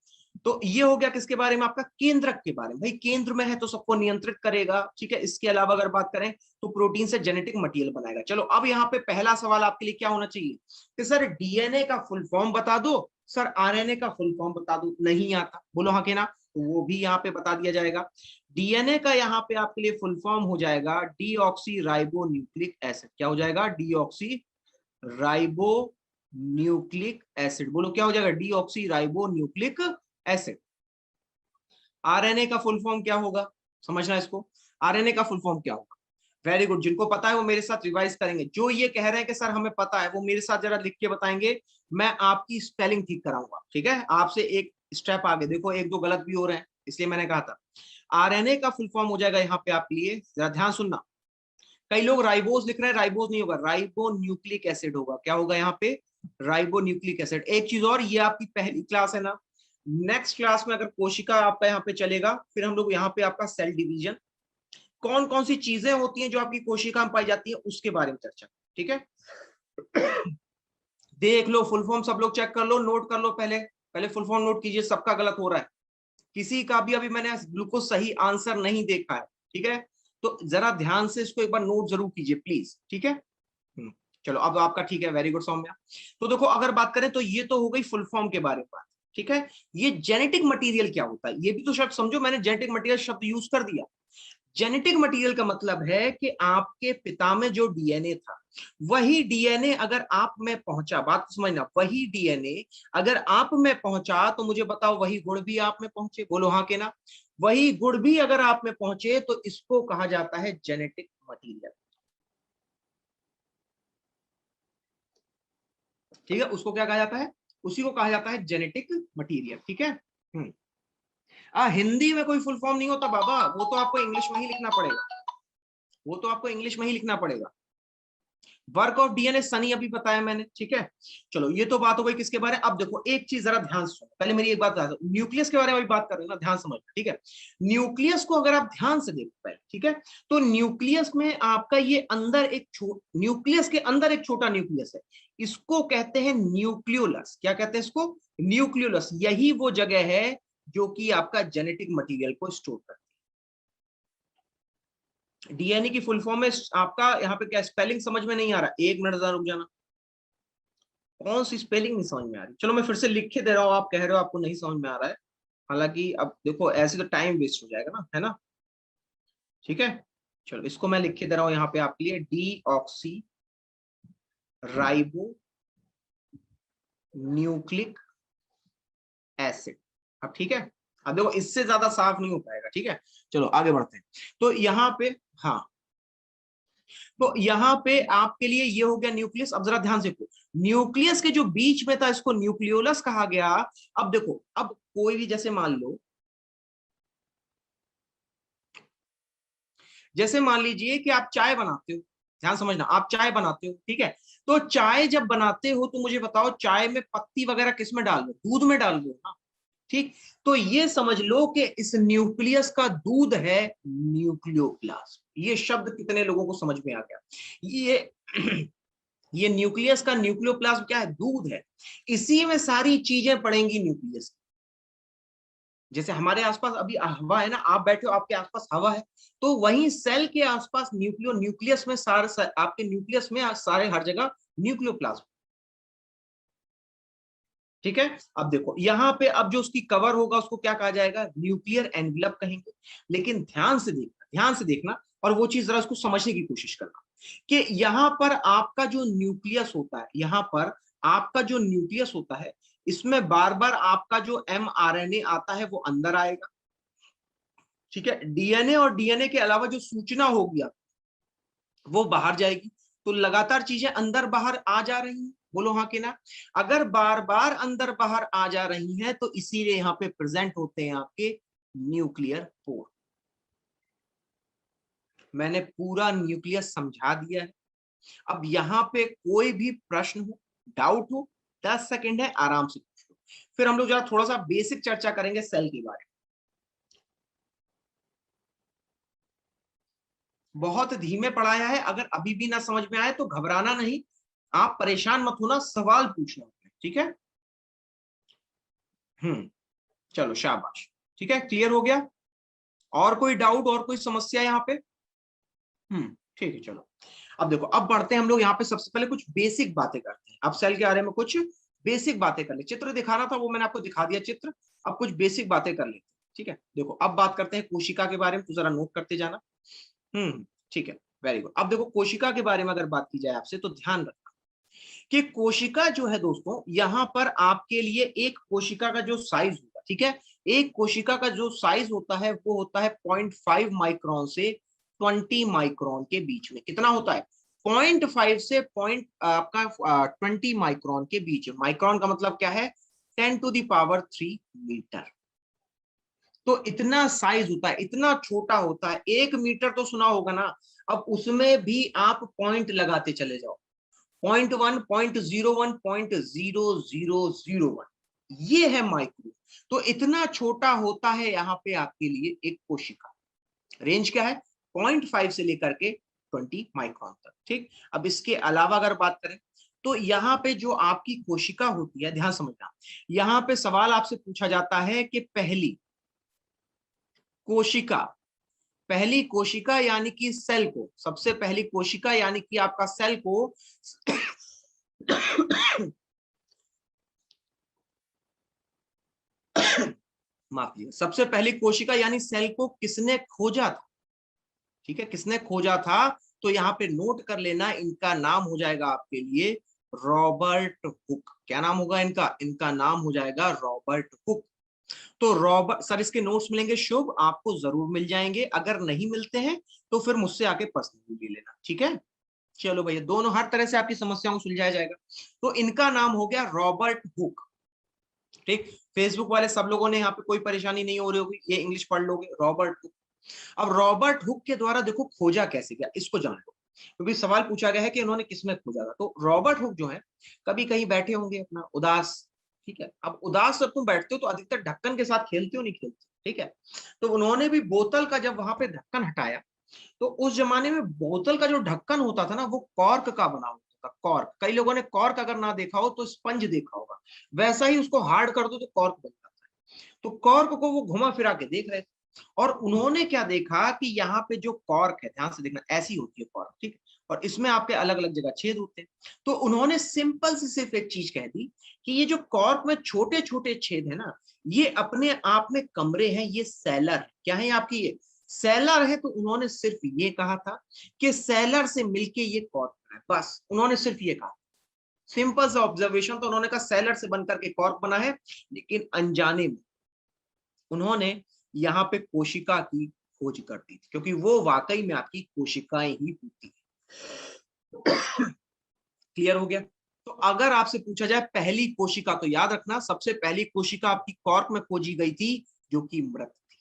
तो ये हो गया किसके बारे में, आपका केंद्रक के बारे में। भाई केंद्र में है तो सबको नियंत्रित करेगा। ठीक है, इसके अलावा अगर बात करें तो प्रोटीन से जेनेटिक मटेरियल बनाएगा। चलो अब यहाँ पे पहला सवाल आपके लिए क्या होना चाहिए कि सर डीएनए का फुल फॉर्म बता दो, सर आरएनए का फुल फॉर्म बता दो। नहीं आता, बोलो हाँ के ना, तो वो भी यहाँ पे बता दिया जाएगा। डीएनए का यहाँ पे आपके लिए फुल फॉर्म हो जाएगा डीऑक्सी राइबो न्यूक्लिक एसिड। क्या हो जाएगा, डीऑक्सी राइबो न्यूक्लिक एसिड। बोलो क्या हो जाएगा, deoxy ribo nucleic acid. RNA का फुल फॉर्म क्या होगा, समझना इसको, आरएनए का फुल फॉर्म क्या होगा। वेरी गुड, जिनको पता है वो मेरे साथ रिवाइज करेंगे। जो ये कह रहे हैं कि सर हमें पता है, वो मेरे साथ जरा लिख के बताएंगे, मैं आपकी स्पेलिंग ठीक कराऊंगा। ठीक है, आपसे एक स्टेप आगे, देखो एक दो गलत भी हो रहे हैं, इसलिए मैंने कहा था। आरएनए का फुल फॉर्म हो जाएगा यहाँ पे आपके लिए, जरा ध्यान सुनना। कई लोग राइबोज लिख रहे हैं, राइबोज नहीं होगा, राइबो न्यूक्लिक एसिड होगा। क्या होगा यहाँ पे, राइबो न्यूक्लिक एसिड। एक चीज और, ये आपकी पहली क्लास है ना, नेक्स्ट क्लास में अगर कोशिका आपका यहाँ पे चलेगा, फिर हम लोग यहाँ पे आपका सेल डिवीजन, कौन कौन सी चीजें होती हैं जो आपकी कोशिका में पाई जाती है, उसके बारे में चर्चा। ठीक है, देख लो फुल फॉर्म, सब लोग चेक कर लो, नोट कर लो, पहले पहले फुल फॉर्म नोट कीजिए, सबका गलत हो रहा है, किसी का भी अभी मैंने बिल्कुल सही आंसर नहीं देखा है। ठीक है, तो जरा ध्यान से इसको एक बार नोट जरूर कीजिए प्लीज। ठीक है, चलो अब आपका ठीक है, वेरी गुड सौम्या। तो देखो अगर बात करें तो ये तो हो गई फुल फॉर्म के बारे में बात। ठीक है, ये जेनेटिक मटेरियल क्या होता है, ये भी तो शब्द समझो, मैंने जेनेटिक मटेरियल शब्द यूज कर दिया। जेनेटिक मटेरियल का मतलब है कि आपके पिता में जो डीएनए था, वही डीएनए अगर आप में पहुंचा, बात समझना, वही डीएनए अगर आप में पहुंचा तो मुझे बताओ वही गुण भी आप में पहुंचे, बोलो हाँ के ना। वही गुण भी अगर आप में पहुंचे तो इसको कहा जाता है जेनेटिक मटेरियल। ठीक है, उसको क्या कहा जाता है, उसी को कहा जाता है जेनेटिक मटेरियल। ठीक है, हिंदी में कोई फुल फॉर्म नहीं होता बाबा, वो तो आपको इंग्लिश में ही लिखना पड़ेगा, वो तो आपको इंग्लिश में ही लिखना पड़ेगा। वर्क ऑफ डीएनए सनी अभी बताया मैंने। ठीक है, चलो ये तो बात हो गई किसके बारे में। अब देखो एक चीज जरा ध्यान सुनो, पहले मेरी एक बात बता दो, न्यूक्लियस के बारे में बात कर रहे हैं ना, ध्यान समझ। ठीक है, न्यूक्लियस को अगर आप ध्यान से देखो पहले, ठीक है, तो न्यूक्लियस में आपका ये अंदर एक न्यूक्लियस के अंदर एक छोटा न्यूक्लियस है, इसको कहते हैं न्यूक्लियोलस। क्या कहते हैं इसको, न्यूक्लियोलस। यही वो जगह है जो कि आपका जेनेटिक मटेरियल को स्टोर करती है। डीएनए की फुल फॉर्म में आपका यहाँ पे क्या स्पेलिंग समझ में नहीं आ रहा, एक मिनट जरा रुक जाना, कौन सी स्पेलिंग नहीं समझ में आ रही। चलो मैं फिर से लिख के दे रहा हूँ, आप कह रहे हो आपको नहीं समझ में आ रहा है, हालांकि अब देखो ऐसे तो टाइम वेस्ट हो जाएगा ना, है ना। ठीक है, चलो इसको मैं लिख के दे रहा हूँ यहाँ पे आपके लिए, D oxy ribo nucleic acid. अब ठीक है, अब देखो इससे ज्यादा साफ नहीं हो पाएगा। ठीक है, चलो आगे बढ़ते हैं। तो यहाँ पे, हाँ, तो यहाँ पे आपके लिए ये हो गया न्यूक्लियस। अब जरा ध्यान से देखो, न्यूक्लियस के जो बीच में था इसको न्यूक्लियोलस कहा गया। अब देखो, अब कोई भी जैसे मान लो, जैसे मान लीजिए कि आप चाय बनाते हो, ध्यान समझना, आप चाय बनाते हो। ठीक है, तो चाय जब बनाते हो तो मुझे बताओ चाय में पत्ती वगैरह किस में डाल दो, दूध में डाल दो ना। ठीक, तो ये समझ लो कि इस न्यूक्लियस का दूध है न्यूक्लियोप्लाज्म। ये शब्द कितने लोगों को समझ में आ गया, ये ये न्यूक्लियस का न्यूक्लियोप्लाज्म क्या है, दूध है। इसी में सारी चीजें पड़ेंगी न्यूक्लियस। जैसे हमारे आसपास अभी हवा है ना, आप बैठे हो आपके आसपास हवा है, तो वहीं सेल के आसपास न्यूक्लियस में सारे आपके न्यूक्लियस में सारे हर जगह न्यूक्लियोप्लाज्म। ठीक है, अब देखो यहाँ पे अब जो उसकी कवर होगा उसको क्या कहा जाएगा, न्यूक्लियर एनवेलप कहेंगे। लेकिन ध्यान से देखना और वो चीज जरा उसको समझने की कोशिश करना कि यहाँ पर आपका जो न्यूक्लियस होता है, यहाँ पर आपका जो न्यूक्लियस होता है, इसमें बार बार आपका जो mRNA आता है वो अंदर आएगा। ठीक है, डीएनए और डीएनए के अलावा जो सूचना होगी वो बाहर जाएगी। तो लगातार चीजें अंदर बाहर आ जा रही हैं, बोलो हाँ कि ना। अगर बार बार अंदर बाहर आ जा रही हैं तो इसीलिए यहाँ पे प्रेजेंट होते हैं आपके न्यूक्लियर पोर। मैंने पूरा न्यूक्लियस समझा दिया है। अब यहाँ पे कोई भी प्रश्न हो, डाउट हो, 10 सेकंड है, आराम से पूछ लो। फिर हम लोग जरा थोड़ा सा बेसिक चर्चा करेंगे सेल के बारे में। बहुत धीमे पढ़ाया है, अगर अभी भी ना समझ में आए तो घबराना नहीं, आप परेशान मत होना, सवाल पूछना, ठीक है। चलो शाबाश, ठीक है, क्लियर हो गया। और कोई डाउट और कोई समस्या यहाँ पे? ठीक है, चलो अब देखो, अब बढ़ते हैं हम लोग यहाँ पे। सबसे पहले कुछ बेसिक बातें करते हैं, अब सेल के बारे में कुछ बेसिक बातें कर ले। चित्र दिखाना था वो मैंने आपको दिखा दिया चित्र, अब कुछ बेसिक बातें कर लेते हैं। ठीक है, देखो अब बात करते हैं कोशिका के बारे में, तो जरा नोट करते जाना। ठीक है, वेरी गुड। अब देखो कोशिका के बारे में अगर बात की जाए आपसे, तो ध्यान रखना कि कोशिका जो है दोस्तों, यहाँ पर आपके लिए एक कोशिका का जो साइज होगा, ठीक है, एक कोशिका का जो साइज होता है वो होता है 0.5 माइक्रोन से 20 माइक्रोन के बीच में। कितना होता है? 0.5 से आपका 20 माइक्रोन के बीच में। माइक्रोन का मतलब क्या है? 10⁻³ मीटर। तो इतना साइज होता है, इतना छोटा होता है। 1 मीटर तो सुना होगा ना, अब उसमें भी आप पॉइंट लगाते चले जाओ, 0.1, 0.01, 0.0001, ये है माइक्रो। तो इतना छोटा होता है यहाँ पे आपके लिए एक कोशिका। रेंज क्या है? 0.5 से लेकर के 20 माइक्रोन तक। ठीक, अब इसके अलावा अगर बात करें तो यहाँ पे जो आपकी कोशिका होती है, ध्यान समझना, यहाँ पे सवाल आपसे पूछा जाता है कि पहली कोशिका यानी कि सेल को, सबसे पहली कोशिका यानी कि आपका सेल को माफ कीजिए, सबसे पहली कोशिका यानी सेल को किसने खोजा था? ठीक है, किसने खोजा था? तो यहाँ पे नोट कर लेना, इनका नाम हो जाएगा आपके लिए रॉबर्ट हुक। क्या नाम होगा इनका? इनका नाम हो जाएगा रॉबर्ट हुक। तो रॉबर्ट सर, इसके नोट्स मिलेंगे शुभ, आपको जरूर मिल जाएंगे। अगर नहीं मिलते हैं तो फिर मुझसे आके पर्सनली ले लेना, ठीक है। चलो भैया, दोनों हर तरह से आपकी समस्याओं को सुलझाया जाएगा। तो इनका नाम हो गया रॉबर्ट हुक। ठीक, फेसबुक वाले सब लोगों ने यहाँ पे कोई परेशानी नहीं हो रही होगी, ये इंग्लिश पढ़ लोगे, रॉबर्ट हुक। अब रॉबर्ट हुक के द्वारा देखो खोजा कैसे गया, इसको जान लो, क्योंकि सवाल पूछा गया है कि इन्होंने किसमें खोजा था। तो रॉबर्ट हुक जो है, कभी कहीं बैठे होंगे अपना उदास, ठीक है। अब उदास जब तुम बैठते हो तो अधिकतर ढक्कन के साथ खेलते हो, नहीं खेलते, ठीक है। तो उन्होंने भी बोतल का जब वहां पे ढक्कन हटाया, तो उस जमाने में बोतल का जो ढक्कन होता था ना, वो कॉर्क का बना होता था। कॉर्क, कई लोगों ने कॉर्क अगर ना देखा हो तो स्पंज देखा होगा, वैसा ही उसको हार्ड कर दो तो कॉर्क बन जाता है। तो कॉर्क को वो घुमा फिरा के देख रहे थे, और उन्होंने क्या देखा कि यहाँ पे जो कॉर्क है, ध्यान से देखना, ऐसी होती है कॉर्क, ठीक है, और इसमें आपके अलग अलग जगह छेद होते हैं। तो उन्होंने सिंपल से सिर्फ एक चीज कह दी कि ये जो कॉर्क में छोटे छोटे छेद है ना, ये अपने आप में कमरे हैं, ये सेलर। क्या है आपकी? ये सेलर है। तो उन्होंने सिर्फ ये कहा था कि सेलर से मिलके ये कॉर्क है, बस उन्होंने सिर्फ ये कहा। सिंपल सा ऑब्जर्वेशन। तो उन्होंने कहा सेलर से बनकर के कॉर्क बना है, लेकिन अनजाने में उन्होंने यहाँ पे कोशिका की खोज कर दी थी, क्योंकि वो वाकई में आपकी कोशिकाएं ही होती है। क्लियर हो गया? तो अगर आपसे पूछा जाए पहली कोशिका, तो याद रखना सबसे पहली कोशिका आपकी कॉर्क में खोजी गई थी, जो कि मृत थी।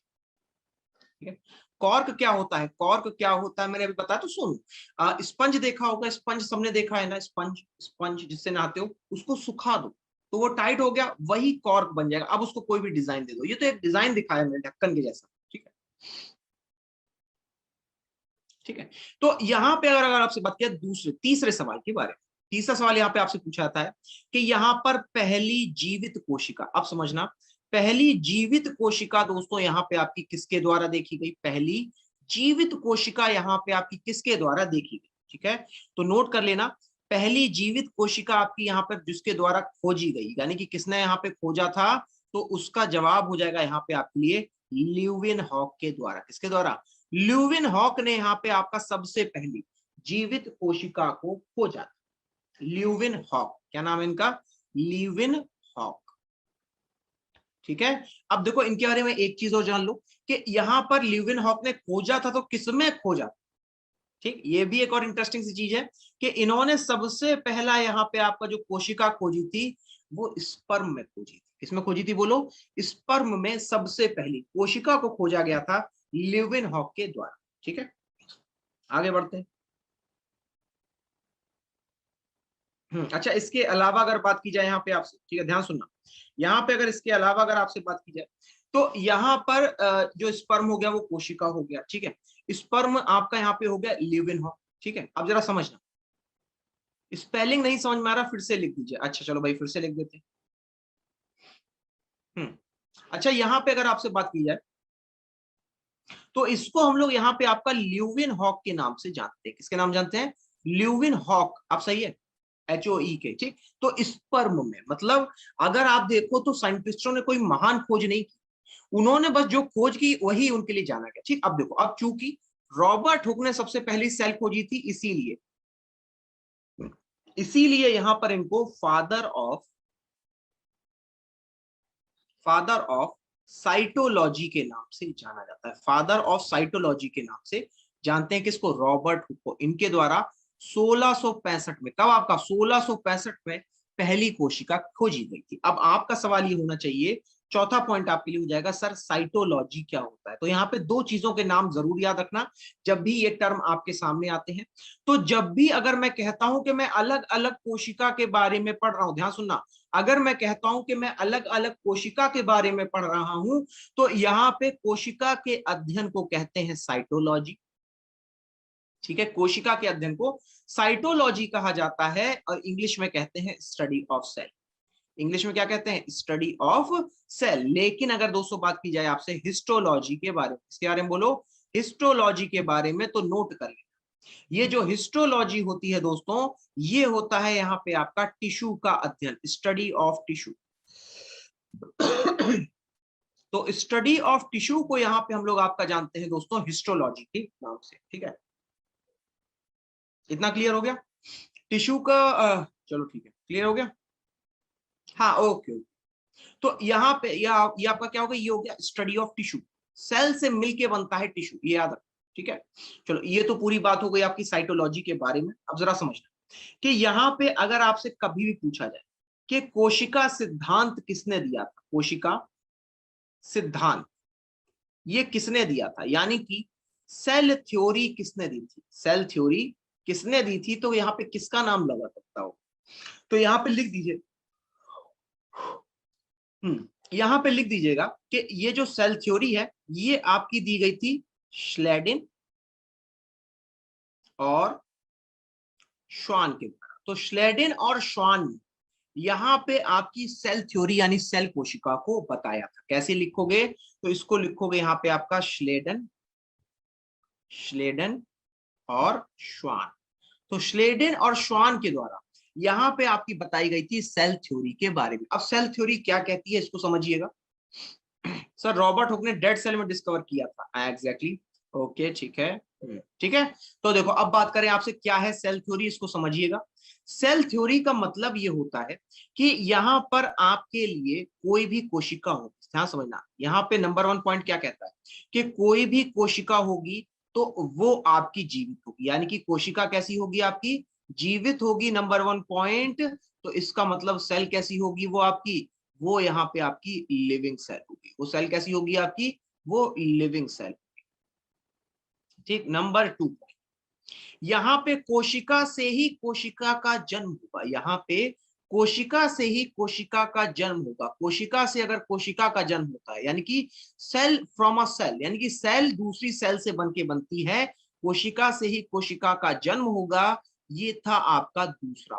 ठीक है, कॉर्क क्या होता है? कॉर्क क्या होता है मैंने अभी बताया, तो सुनो। स्पंज देखा होगा, स्पंज सबने देखा है ना, स्पंज, स्पंज जिससे नहाते हो, उसको सुखा दो तो वो टाइट हो गया, वही कॉर्क बन जाएगा। अब उसको कोई भी डिजाइन दे दो, ये तो एक डिजाइन दिखाया मैंने ढक्कन के जैसा, ठीक है। ठीक है, तो यहाँ पे अगर अगर आपसे बात किया तीसरे सवाल के बारे में, तीसरा सवाल यहाँ पे आपसे पूछा जाता है कि यहाँ पर पहली जीवित कोशिका, अब समझना, पहली जीवित कोशिका दोस्तों यहाँ पे आपकी किसके द्वारा देखी गई? पहली जीवित कोशिका यहाँ पे आपकी किसके द्वारा देखी गई? ठीक है, तो नोट कर लेना, पहली जीवित कोशिका आपकी यहाँ पर जिसके द्वारा खोजी गई, यानी कि किसने यहाँ पे खोजा था, तो उसका जवाब हो जाएगा यहाँ पे आपके लिए ल्यूवेनहॉक के द्वारा। किसके द्वारा? ल्यूवेनहॉक ने यहाँ पे आपका सबसे पहली जीवित कोशिका को खोजा। ल्यूवेनहॉक, क्या नाम है इनका? ल्यूवेनहॉक। ठीक है, अब देखो इनके बारे में एक चीज और जान लो कि यहाँ पर ल्यूवेनहॉक ने खोजा था तो किसमें खोजा। ठीक, ये भी एक और इंटरेस्टिंग सी चीज है कि इन्होंने सबसे पहला यहाँ पे आपका जो कोशिका खोजी थी वो स्पर्म में खोजी थी। किसमें खोजी थी बोलो? स्पर्म में सबसे पहली कोशिका को खोजा गया था ल्यूवेनहॉक के द्वारा। ठीक है, आगे बढ़ते हैं। अच्छा, इसके अलावा अगर बात की जाए यहाँ पे आपसे, ठीक है ध्यान सुनना, यहाँ पे अगर इसके अलावा अगर आपसे बात की जाए तो यहाँ पर जो स्पर्म हो गया वो कोशिका हो गया। ठीक है, स्पर्म आपका यहाँ पे हो गया ल्यूवेनहॉक। ठीक है, अब जरा समझना, स्पेलिंग नहीं समझ में आ रहा फिर से लिख दीजिए। अच्छा चलो भाई फिर से लिख देते हैं। अच्छा, यहाँ पे अगर आपसे बात की जाए तो इसको हम लोग यहाँ पे आपका ल्यूवेनहॉक के नाम से जानते हैं। किसके नाम जानते हैं? ल्यूवेनहॉक। आप सही है, HOE के। ठीक, तो स्पर्म में मतलब अगर आप देखो तो साइंटिस्टों ने कोई महान खोज नहीं की, उन्होंने बस जो खोज की वही उनके लिए जाना गया। ठीक, अब देखो, अब चूंकि रॉबर्ट हुक ने सबसे पहली सेल खोजी थी, इसीलिए यहां पर इनको फादर ऑफ साइटोलॉजी के नाम से जाना जाता है। फादर ऑफ साइटोलॉजी के नाम से जानते हैं किसको? रॉबर्ट हुक को। इनके द्वारा 1665 में, कब आपका? 1665 में पहली कोशिका खोजी गई थी। अब आपका सवाल ये होना चाहिए, चौथा पॉइंट आपके लिए हो जाएगा, सर साइटोलॉजी क्या होता है? तो यहाँ पे दो चीजों के नाम जरूर याद रखना जब भी ये टर्म आपके सामने आते हैं। तो जब भी अगर मैं कहता हूं कि मैं अलग अलग कोशिका के बारे में पढ़ रहा हूं, ध्यान सुनना, अगर मैं कहता हूं कि मैं अलग अलग कोशिका के बारे में पढ़ रहा हूं तो यहाँ पे कोशिका के अध्ययन को कहते हैं साइटोलॉजी। ठीक है, कोशिका के अध्ययन को साइटोलॉजी कहा जाता है और इंग्लिश में कहते हैं स्टडी ऑफ सेल। इंग्लिश में क्या कहते हैं? Study of cell. लेकिन अगर दोस्तों बात की जाए आपसे हिस्टोलॉजी के बारे में, इसके बारे में बोलो, हिस्टोलॉजी के बारे में, तो नोट कर लेना, ये जो हिस्टोलॉजी होती है दोस्तों, ये होता है यहाँ पे आपका टिश्यू का अध्ययन, स्टडी ऑफ टिश्यू। तो स्टडी ऑफ टिश्यू को यहाँ पे हम लोग आपका जानते हैं दोस्तों हिस्टोलॉजी के नाम से। ठीक है, इतना क्लियर हो गया टिश्यू का? चलो ठीक है, क्लियर हो गया। हाँ ओके। तो यहाँ पे ये आपका क्या होगा? ये हो गया स्टडी ऑफ टिश्यू। सेल से मिलके बनता है टिश्यू, ये याद रखो। ठीक है, चलो ये तो पूरी बात हो गई आपकी साइटोलॉजी के बारे में। अब जरा समझना कि यहाँ पे अगर आपसे कभी भी पूछा जाए कि कोशिका सिद्धांत किसने दिया था, कोशिका सिद्धांत ये किसने दिया था, यानी कि सेल थ्योरी किसने दी थी, सेल थ्योरी किसने दी थी, तो यहाँ पे किसका नाम लगा सकता हो? तो यहाँ पे लिख दीजिए, यहां पे लिख दीजिएगा कि ये जो सेल थ्योरी है ये आपकी दी गई थी श्लेडिन और श्वान के द्वारा। तो श्लेडिन और श्वान ने यहां पे आपकी सेल थ्योरी यानी सेल कोशिका को बताया था। कैसे लिखोगे? तो इसको लिखोगे यहाँ पे आपका श्लेडन, श्लेडन और श्वान। तो श्लेडन और श्वान के द्वारा यहां पे आपकी बताई गई थी सेल थ्योरी के बारे में। अब सेल थ्योरी क्या कहती है इसको समझिएगा। सर रॉबर्ट हुक ने डेड सेल में डिस्कवर किया था, एग्जैक्टली। ओके ठीक है, ठीक है। तो देखो अब बात करें आपसे क्या है सेल थ्योरी, इसको समझिएगा। सेल थ्योरी का मतलब ये होता है कि यहाँ पर आपके लिए कोई भी कोशिका होगी, ध्यान समझना, यहाँ पे नंबर 1 पॉइंट क्या कहता है कि कोई भी कोशिका होगी तो वो आपकी जीवित होगी, यानी कि कोशिका कैसी होगी? आपकी जीवित होगी, नंबर 1 पॉइंट। तो इसका मतलब सेल कैसी होगी? वो आपकी, वो यहाँ पे आपकी लिविंग सेल होगी। वो सेल कैसी होगी आपकी? वो लिविंग सेल। ठीक, नंबर 2 यहाँ पे कोशिका से ही कोशिका का जन्म होगा। यहाँ पे कोशिका से ही कोशिका का जन्म होगा। कोशिका से अगर कोशिका का जन्म होता है यानी कि सेल फ्रॉम अ सेल, यानी कि सेल दूसरी सेल से बनके बनती है, कोशिका से ही कोशिका का जन्म होगा। ये था आपका दूसरा।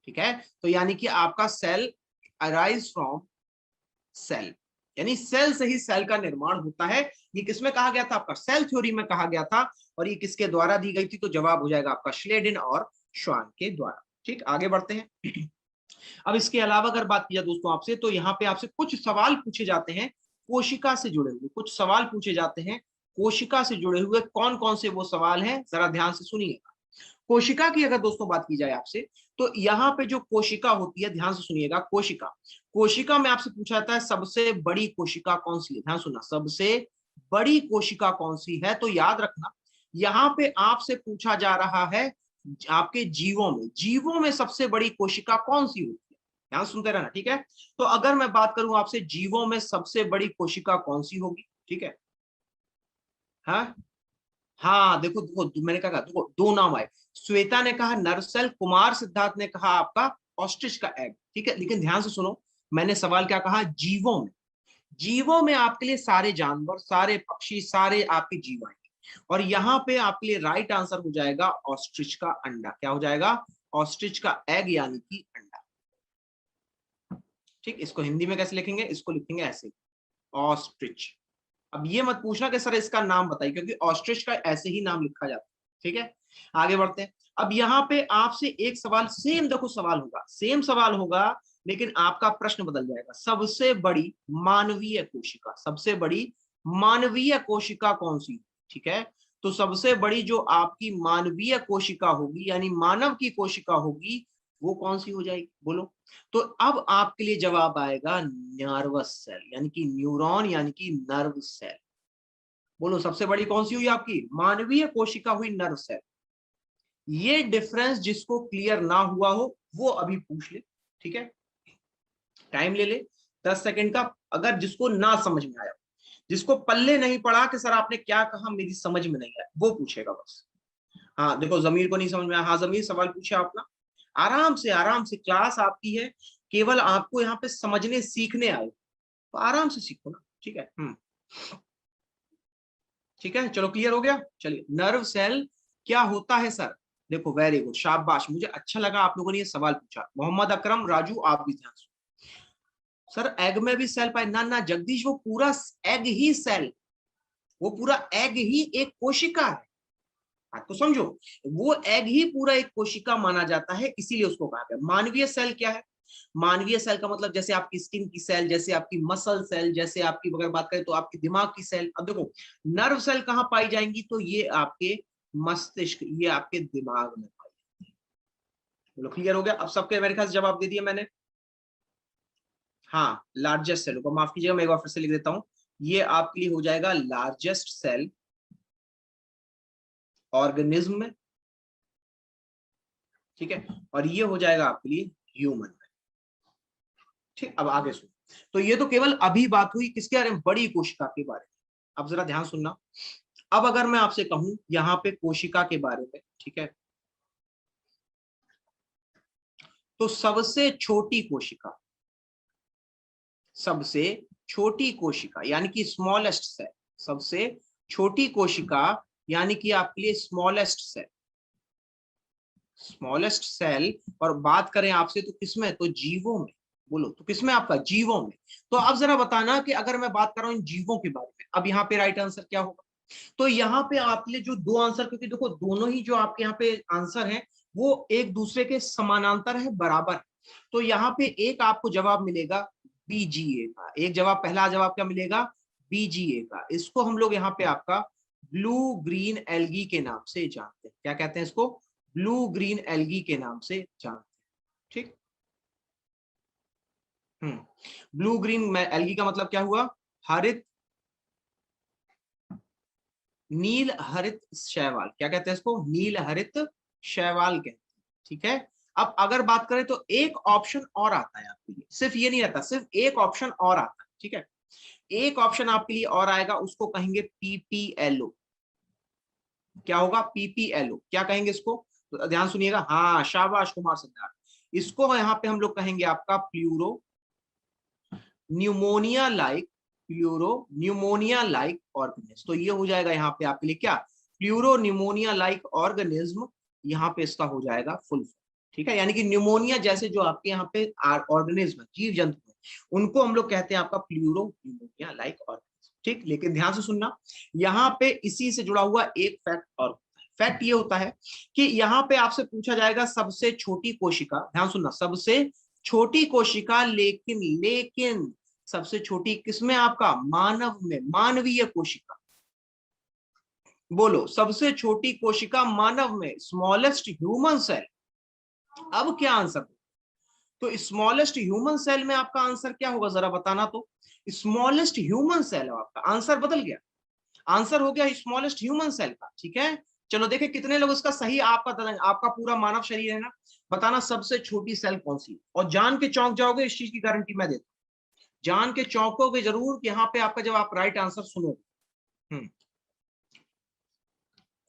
ठीक है, तो यानी कि आपका सेल अराइज फ्रॉम सेल, यानी सेल से ही सेल का निर्माण होता है। ये किसमें कहा गया था? आपका सेल थ्योरी में कहा गया था। और ये किसके द्वारा दी गई थी? तो जवाब हो जाएगा आपका श्लेडिन और श्वान के द्वारा। ठीक, आगे बढ़ते हैं। अब इसके अलावा अगर बात की जाए दोस्तों आपसे, तो यहाँ पे आपसे कुछ सवाल पूछे जाते हैं कोशिका से जुड़े हुए, कुछ सवाल पूछे जाते हैं कोशिका से जुड़े हुए। कौन कौन से वो सवाल हैं, जरा ध्यान से सुनिएगा। कोशिका की अगर दोस्तों बात की जाए आपसे, तो यहाँ पे जो कोशिका होती है, ध्यान से सुनिएगा, कोशिका, कोशिका में आपसे पूछा जाता है सबसे बड़ी कोशिका कौन सी है। ध्यान सुनना, सबसे बड़ी कोशिका कौन सी है। तो याद रखना, यहाँ पे आपसे पूछा जा रहा है आपके जीवों में सबसे बड़ी कोशिका कौन सी होती है। ध्यान सुनते रहना, ठीक है। तो अगर मैं बात करूं आपसे, जीवों में सबसे बड़ी कोशिका कौन सी होगी, ठीक है। हाँ हाँ, देखो देखो, मैंने कहा देखो, दो नाम आए। श्वेता ने कहा नर्व सेल, कुमार सिद्धार्थ ने कहा आपका ऑस्ट्रिच का एग, ठीक है। लेकिन ध्यान से सुनो, मैंने सवाल क्या कहा, जीवों में। जीवों में आपके लिए सारे जानवर, सारे पक्षी, सारे आपके जीव आएंगे। और यहाँ पे आपके लिए राइट आंसर हो जाएगा ऑस्ट्रिच का अंडा। क्या हो जाएगा, ऑस्ट्रिच का एग यानी कि अंडा। ठीक, इसको हिंदी में कैसे लिखेंगे, इसको लिखेंगे ऐसे, ऑस्ट्रिच। अब ये मत पूछना कि सर इसका नाम बताइए, क्योंकि ऑस्ट्रिच का ऐसे ही नाम लिखा जाता है, ठीक है। आगे बढ़ते हैं। अब यहाँ पे आपसे एक सवाल, सेम देखो सवाल होगा, सेम सवाल होगा, लेकिन आपका प्रश्न बदल जाएगा। सबसे बड़ी मानवीय कोशिका, सबसे बड़ी मानवीय कोशिका कौन सी, ठीक है। तो सबसे बड़ी जो आपकी मानवीय कोशिका होगी, यानी मानव की कोशिका होगी, वो कौन सी हो जाएगी, बोलो। तो अब आपके लिए जवाब आएगा नर्वस सेल, यानी कि न्यूरॉन, यानी कि नर्व सेल। बोलो, सबसे बड़ी कौन सी हुई आपकी, मानवीय कोशिका हुई नर्व सेल। ये डिफरेंस जिसको क्लियर ना हुआ हो वो अभी पूछ ले, ठीक है। टाइम ले ले 10 सेकंड का। अगर जिसको ना समझ में आया, जिसको पल्ले नहीं पड़ा कि सर आपने क्या कहा मेरी समझ में नहीं आया, वो पूछेगा बस। हाँ देखो, जमीर को नहीं समझ में आया, हाँ जमीर सवाल पूछे आपका। आराम से क्लास आपकी है, केवल आपको यहाँ पे समझने सीखने आए, तो आराम से सीखो ना, ठीक है। ठीक है, चलो क्लियर हो गया। चलिए, नर्व सेल क्या होता है सर, देखो वेरी गुड, शाबाश, मुझे अच्छा लगा आप लोगों ने ये सवाल पूछा। मोहम्मद अकरम, राजू, आप भी ध्यान सुनो। सर एग में भी सेल पाए ना, ना जगदीश, वो पूरा एग ही सेल, वो पूरा एग ही एक कोशिका है। बात को समझो, वो एग ही पूरा एक कोशिका माना जाता है, इसीलिए उसको कहा गया। मानवीय सेल क्या है, मानवीय सेल का मतलब जैसे आपकी स्किन की सेल, जैसे आपकी मसल सेल, जैसे आपकी अगर बात करें तो आपकी दिमाग की सेल। अब देखो, नर्व सेल कहाँ पाई जाएंगी, तो ये आपके मस्तिष्क, ये आपके दिमाग में पाई जाएंगी। बोलो क्लियर हो गया। अब सबके मेरे ख्याल से जवाब दे दिया मैंने। हाँ, लार्जेस्ट सेल को माफ कीजिएगा, मैं एक बार फिर से लिख देता हूं। ये आपके लिए हो जाएगा लार्जेस्ट सेल ऑर्गेनिज्म में, ठीक है। और ये हो जाएगा आपके लिए ह्यूमन में। ठीक, अब आगे सुनो। तो ये तो केवल अभी बात हुई किसके बारे में, बड़ी कोशिका के बारे में। अब जरा ध्यान सुनना, अब अगर मैं आपसे कहूं यहाँ पे कोशिका के बारे में, ठीक है, तो सबसे छोटी कोशिका, सबसे छोटी कोशिका यानी कि स्मॉलेस्ट सेल, सबसे छोटी कोशिका यानी कि आपके लिए स्मॉलेस्ट सेल, स्मॉलेस्ट सेल। और बात करें आपसे तो किसमें, तो जीवों में। बोलो, तो किसमें आपका, जीवों में। तो अब जरा बताना कि अगर मैं बात कर रहा हूं इन जीवों के बारे में, अब यहाँ पे राइट आंसर क्या होगा। तो यहाँ पे आपके लिए जो दो आंसर, क्योंकि देखो दोनों ही जो आपके यहाँ पे आंसर है वो एक दूसरे के समानांतर है, बराबर है। तो यहाँ पे एक आपको जवाब मिलेगा बीजीए का, एक जवाब, पहला जवाब क्या मिलेगा, बीजीए का। इसको हम लोग यहाँ पे आपका ब्लू ग्रीन एल्गी के नाम से जानते हैं। क्या कहते हैं इसको, ब्लू ग्रीन एल्गी के नाम से जानते हैं, ठीक। ब्लू ग्रीन एल्गी का मतलब क्या हुआ, हरित, नील हरित शैवाल। क्या कहते हैं इसको, नील हरित शैवाल कहते हैं, ठीक है। अब अगर बात करें तो एक ऑप्शन और आता है आपके लिए, सिर्फ ये नहीं रहता, सिर्फ एक ऑप्शन और आता है, ठीक है। एक ऑप्शन आपके लिए और आएगा, उसको कहेंगे पीपीएलओ। क्या होगा, पीपीएलओ, क्या कहेंगे इसको, तो ध्यान सुनिएगा, हाँ शाबाश कुमार सिद्धार्थ। इसको यहाँ पे हम लोग कहेंगे आपका pleuro pneumonia like, pleuro pneumonia like organism. तो ये हो जाएगा यहाँ पे आपके लिए क्या, प्लूरो न्यूमोनिया लाइक ऑर्गेनिज्म, यहाँ पे इसका हो जाएगा फुल फॉर्म, ठीक है। यानी कि न्यूमोनिया जैसे जो आपके यहाँ पे ऑर्गेनिज्म जीव जंतु है, उनको हम लोग कहते हैं आपका प्लूरो न्यूमोनिया लाइक ऑर्गेनिज्म, ठीक। लेकिन ध्यान से सुनना, यहाँ पे इसी से जुड़ा हुआ एक फैक्ट और, फैक्ट ये होता है कि यहाँ पे आपसे पूछा जाएगा सबसे छोटी कोशिका, ध्यान सुनना, सबसे छोटी कोशिका, लेकिन लेकिन सबसे छोटी किसमें? आपका मानव में, मानवीय कोशिका। बोलो, सबसे छोटी कोशिका मानव में, स्मॉलेस्ट ह्यूमन सेल। अब क्या आंसर? तो स्मॉलेस्ट ह्यूमन सेल में आपका आंसर क्या होगा, जरा बताना तो। स्मॉलेस्ट ह्यूमन सेल, आपका आंसर बदल गया, आंसर हो गया स्मॉलेस्ट ह्यूमन सेल का। ठीक है, चलो देखें कितने लोग इसका सही आपका बताएंगे। आपका पूरा मानव शरीर है ना, बताना सबसे छोटी सेल कौन सी है, और जान के चौंक जाओगे, इस चीज की गारंटी मैं देता हूं, जान के चौंकोगे जरूर कि यहाँ पे आपका जब आप राइट आंसर सुनोगे।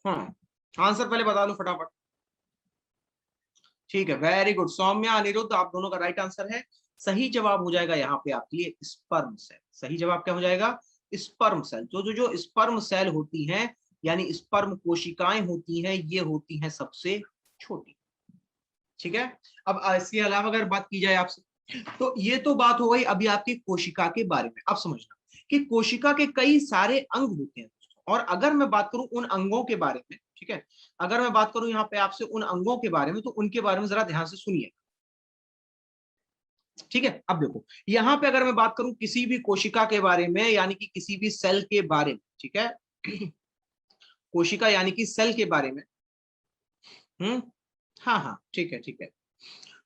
हाँ, आंसर पहले बता दो फटाफट। ठीक है, वेरी गुड, सौम्या अनिरुद्ध, आप दोनों का राइट आंसर है। सही जवाब हो जाएगा यहाँ पे आपके लिए स्पर्म सेल। सही जवाब क्या हो जाएगा? Sperm cell. जो स्पर्म सेल होती हैं, यानी स्पर्म कोशिकाएं होती हैं, ये होती हैं सबसे छोटी। ठीक है, अब इसके अलावा अगर बात की जाए आपसे, तो ये तो बात हो गई अभी आपकी कोशिका के बारे में। अब समझना कि कोशिका के कई सारे अंग होते हैं दोस्तों, और अगर मैं बात करूं उन अंगों के बारे में, ठीक है, अगर मैं बात करूं यहाँ पे आपसे उन अंगों के बारे में, तो उनके बारे में जरा ध्यान से सुनिए। ठीक है, अब देखो यहाँ पे अगर मैं बात करूं किसी भी कोशिका के बारे में, यानी कि किसी भी सेल के बारे में, ठीक है, कोशिका यानी कि सेल के बारे में। हाँ हाँ, ठीक है ठीक है।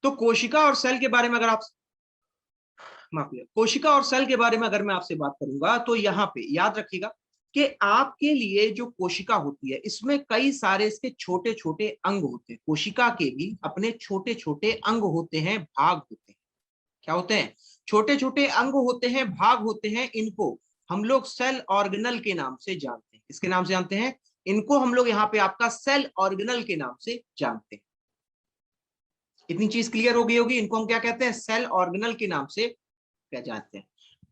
तो कोशिका और सेल के बारे में अगर आप, माफिया, कोशिका और सेल के बारे में अगर मैं आपसे बात करूंगा, तो यहाँ पे याद रखिएगा कि आपके लिए जो कोशिका होती है, इसमें कई सारे इसके छोटे छोटे अंग होते हैं। कोशिका के भी अपने छोटे छोटे अंग होते हैं, भाग होते हैं। क्या होते हैं? छोटे छोटे अंग होते हैं, भाग होते हैं। इनको हम लोग सेल ऑर्गेनल के नाम से जानते हैं। किसके नाम से जानते हैं? इनको हम लोग यहाँ पे आपका सेल ऑर्गेनल के नाम से जानते हैं। इतनी चीज क्लियर हो गई होगी, इनको हम क्या कहते हैं? सेल ऑर्गेनल के नाम से क्या जानते हैं।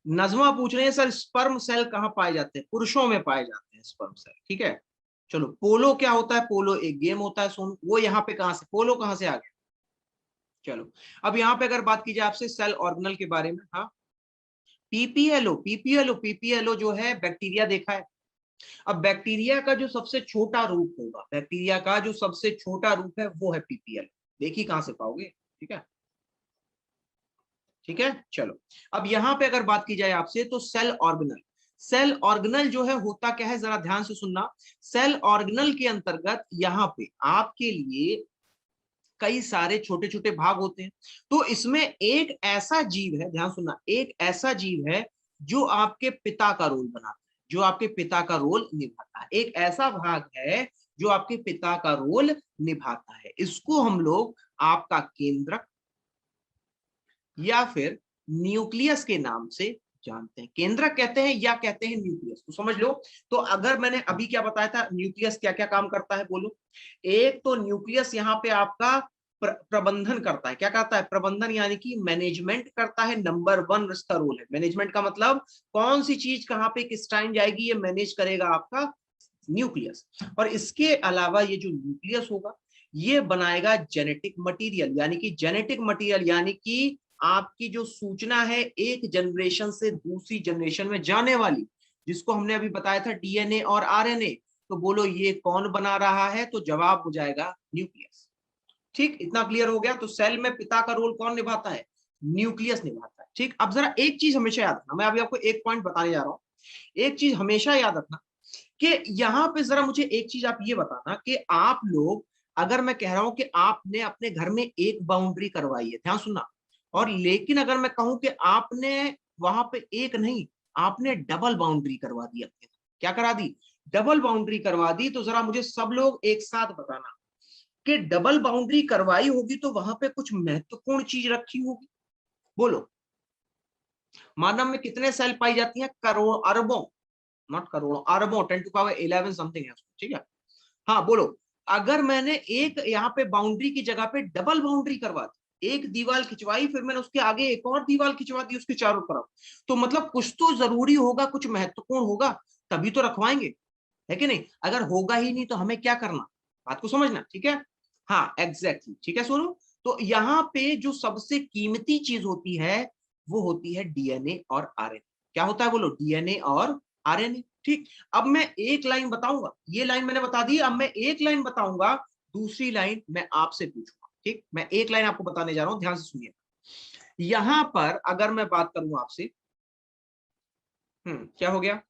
नजमा पूछ रहे हैं सर स्पर्म सेल कहाँ पाए जाते हैं? पुरुषों में पाए जाते हैं स्पर्म सेल। ठीक है, चलो पोलो क्या होता है? पोलो एक गेम होता है सोनू, वो यहाँ पे कहां से, पोलो कहां से आ गया? चलो, अब यहाँ पे अगर बात की जाए आपसे सेल ऑर्गेनल के बारे में, हाँ, पीपीएलओ, पीपीएलओ, पीपीएलओ जो है बैक्टीरिया देखा है। अब बैक्टीरिया का जो सबसे छोटा रूप होगा, बैक्टीरिया का जो सबसे छोटा रूप है वो है पीपीएलओ। देखिए कहां से पाओगे। ठीक है, ठीक है, चलो अब यहां पे अगर बात की जाए आपसे, तो सेल ऑर्गेनल, सेल ऑर्गेनल जो है होता क्या है, जरा ध्यान से सुनना। सेल ऑर्गेनल के अंतर्गत यहां पे आपके लिए कई सारे छोटे छोटे भाग होते हैं। तो इसमें एक ऐसा जीव है, ध्यान सुनना, एक ऐसा जीव है जो आपके पिता का रोल बनाता है, जो आपके पिता का रोल निभाता है। एक ऐसा भाग है जो आपके पिता का रोल निभाता है। इसको हम लोग आपका केंद्रक या फिर न्यूक्लियस के नाम से जानते हैं। केंद्रक कहते हैं या कहते हैं न्यूक्लियस, तो समझ लो। तो अगर मैंने अभी क्या बताया था, न्यूक्लियस क्या क्या काम करता है, बोलो। एक तो न्यूक्लियस यहाँ पे आपका प्रबंधन करता है। क्या करता है? प्रबंधन, यानी कि मैनेजमेंट करता है। नंबर 1 इसका रोल है मैनेजमेंट का, मतलब कौन सी चीज कहाँ पे किस टाइम जाएगी, ये मैनेज करेगा आपका न्यूक्लियस। और इसके अलावा ये जो न्यूक्लियस होगा, ये बनाएगा जेनेटिक मटेरियल, यानी कि जेनेटिक मटेरियल यानी कि आपकी जो सूचना है एक जनरेशन से दूसरी जनरेशन में जाने वाली, जिसको हमने अभी बताया था डीएनए और आरएनए। तो बोलो ये कौन बना रहा है? तो जवाब हो जाएगा न्यूक्लियस। ठीक, इतना क्लियर हो गया। तो सेल में पिता का रोल कौन निभाता है? न्यूक्लियस निभाता है। ठीक, अब जरा एक चीज हमेशा याद रखना, मैं अभी आपको एक पॉइंट बताने जा रहा हूं। एक चीज हमेशा याद रखना कि यहाँ पे जरा मुझे एक चीज आप ये बताना कि आप लोग, अगर मैं कह रहा हूं कि आपने अपने घर में एक बाउंड्री करवाई है, ध्यान सुनना, और लेकिन अगर मैं कहूं कि आपने वहां पे एक नहीं, आपने डबल बाउंड्री करवा दी अपने, क्या करा दी? डबल बाउंड्री करवा दी। तो जरा मुझे सब लोग एक साथ बताना कि डबल बाउंड्री करवाई होगी तो वहां पे कुछ महत्वपूर्ण चीज रखी होगी। बोलो, मानव में कितने सेल पाई जाती हैं? करोड़, अरबों, नॉट करोड़ों, अरबों, 10⁻11 समथिंग है। ठीक है, हाँ बोलो, अगर मैंने एक यहाँ पे बाउंड्री की जगह पे डबल बाउंड्री करवा दी, एक दीवार खिंचवाई, फिर मैंने उसके आगे एक और दीवार खिंचवा दी उसके चारों तरफ, तो मतलब कुछ तो जरूरी होगा, कुछ महत्वपूर्ण होगा, तभी तो रखवाएंगे, है कि नहीं? अगर होगा ही नहीं तो हमें क्या करना, बात को समझना। ठीक है, हाँ एग्जैक्टली, ठीक है सुनो। तो यहाँ पे जो सबसे कीमती चीज होती है वो होती है डीएनए और आरएनए। क्या होता है? बोलो, डीएनए और आरएनए। ठीक, अब मैं एक लाइन बताऊंगा, ये लाइन मैंने बता दी, अब मैं एक लाइन बताऊंगा, दूसरी लाइन मैं आपसे पूछूंगा। ठीक, मैं एक लाइन आपको बताने जा रहा हूं, ध्यान से सुनिए। यहां पर अगर मैं बात करूं आपसे, क्या हो गया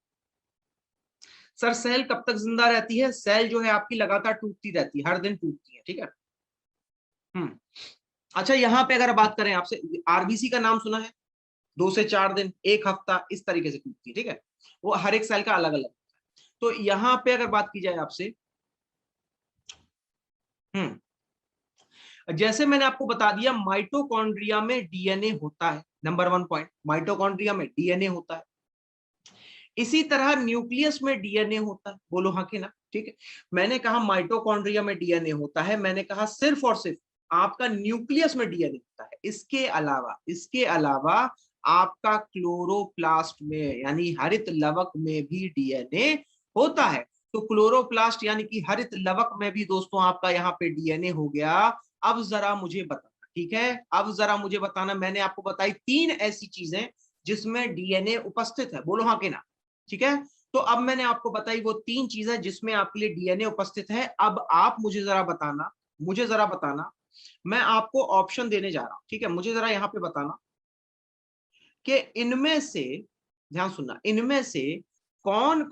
सर, सेल कब तक जिंदा रहती है? सेल जो है आपकी लगातार टूटती रहती है, हर दिन टूटती है। ठीक है। हम्म अच्छा, यहां पे अगर बात करें आपसे, आरबीसी का नाम सुना है? 2 से 4 दिन, एक हफ्ता, इस तरीके से टूटती है। ठीक है, वो हर एक सेल का अलग अलग। तो यहां पे अगर बात की जाए आपसे, जैसे मैंने आपको बता दिया, माइटोकॉन्ड्रिया में डीएनए होता है, नंबर 1 पॉइंट, माइटोकॉन्ड्रिया में डीएनए होता है। इसी तरह न्यूक्लियस में डीएनए होता है, बोलो हाँ कि ना। ठीक है, मैंने कहा माइटोकॉन्ड्रिया में डीएनए होता है, मैंने कहा सिर्फ और सिर्फ आपका न्यूक्लियस में डीएनए होता है। इसके अलावा आपका क्लोरोप्लास्ट में यानी हरित लवक में भी डीएनए होता है। तो क्लोरोप्लास्ट यानी कि हरित लवक में भी दोस्तों आपका यहाँ पे डीएनए हो गया। अब जरा मुझे बताना, ठीक है, अब जरा मुझे बताना, मैंने आपको बताई 3 ऐसी चीजें जिसमें डीएनए उपस्थित है, बोलो हाँ कि ना। ठीक है, तो अब मैंने आपको बताई वो 3 चीजें जिसमें आपके लिए डीएनए उपस्थित है। अब आप मुझे जरा बताना, मैं आपको ऑप्शन देने जा रहा हूं। ठीक है, मुझे जरा यहां पे बताना कि इनमें से, ध्यान सुनना, इनमें से कौन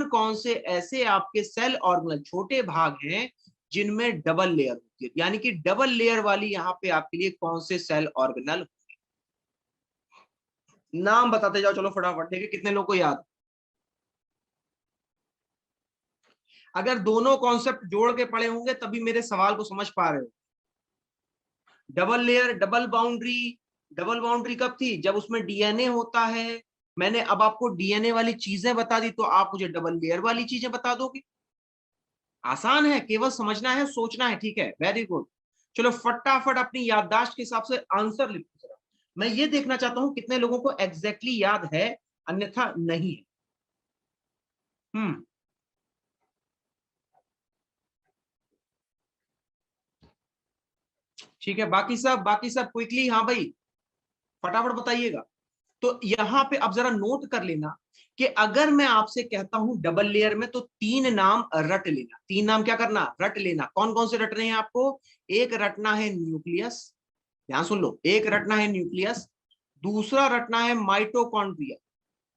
कौन से ऐसे आपके सेल ऑर्गेनल छोटे भाग हैं जिनमें डबल लेयर होती है, यानी कि डबल लेयर वाली यहां पे आपके लिए कौन से सेल ऑर्गेनल। नाम बताते जाओ, चलो फटाफट, देखिए कितने लोगों को याद। अगर दोनों कॉन्सेप्ट जोड़ के पढ़े होंगे तभी मेरे सवाल को समझ पा रहे हो। डबल लेयर, डबल बाउंड्री कब थी? जब उसमें डीएनए होता है। मैंने अब आपको डीएनए वाली चीजें बता दी, तो आप मुझे डबल लेयर वाली चीजें बता दोगे। आसान है, केवल समझना है, सोचना है। ठीक है, वेरी गुड। चलो फटाफट अपनी याददाश्त के हिसाब से आंसर लिखो जरा। मैं ये देखना चाहता हूं कितने लोगों को एग्जैक्टली याद है, अन्यथा नहीं है। हम्म ठीक है, बाकी सब क्विकली, हाँ भाई, फटाफट बताइएगा। तो यहां पे अब जरा नोट कर लेना कि अगर मैं आपसे कहता हूं डबल लेयर में, तो 3 नाम रट लेना। 3 नाम क्या करना? रट लेना। कौन कौन से रटने हैं आपको? एक रटना है न्यूक्लियस, ध्यान सुन लो, एक रटना है न्यूक्लियस, दूसरा रटना है माइटोकॉन्ड्रिया,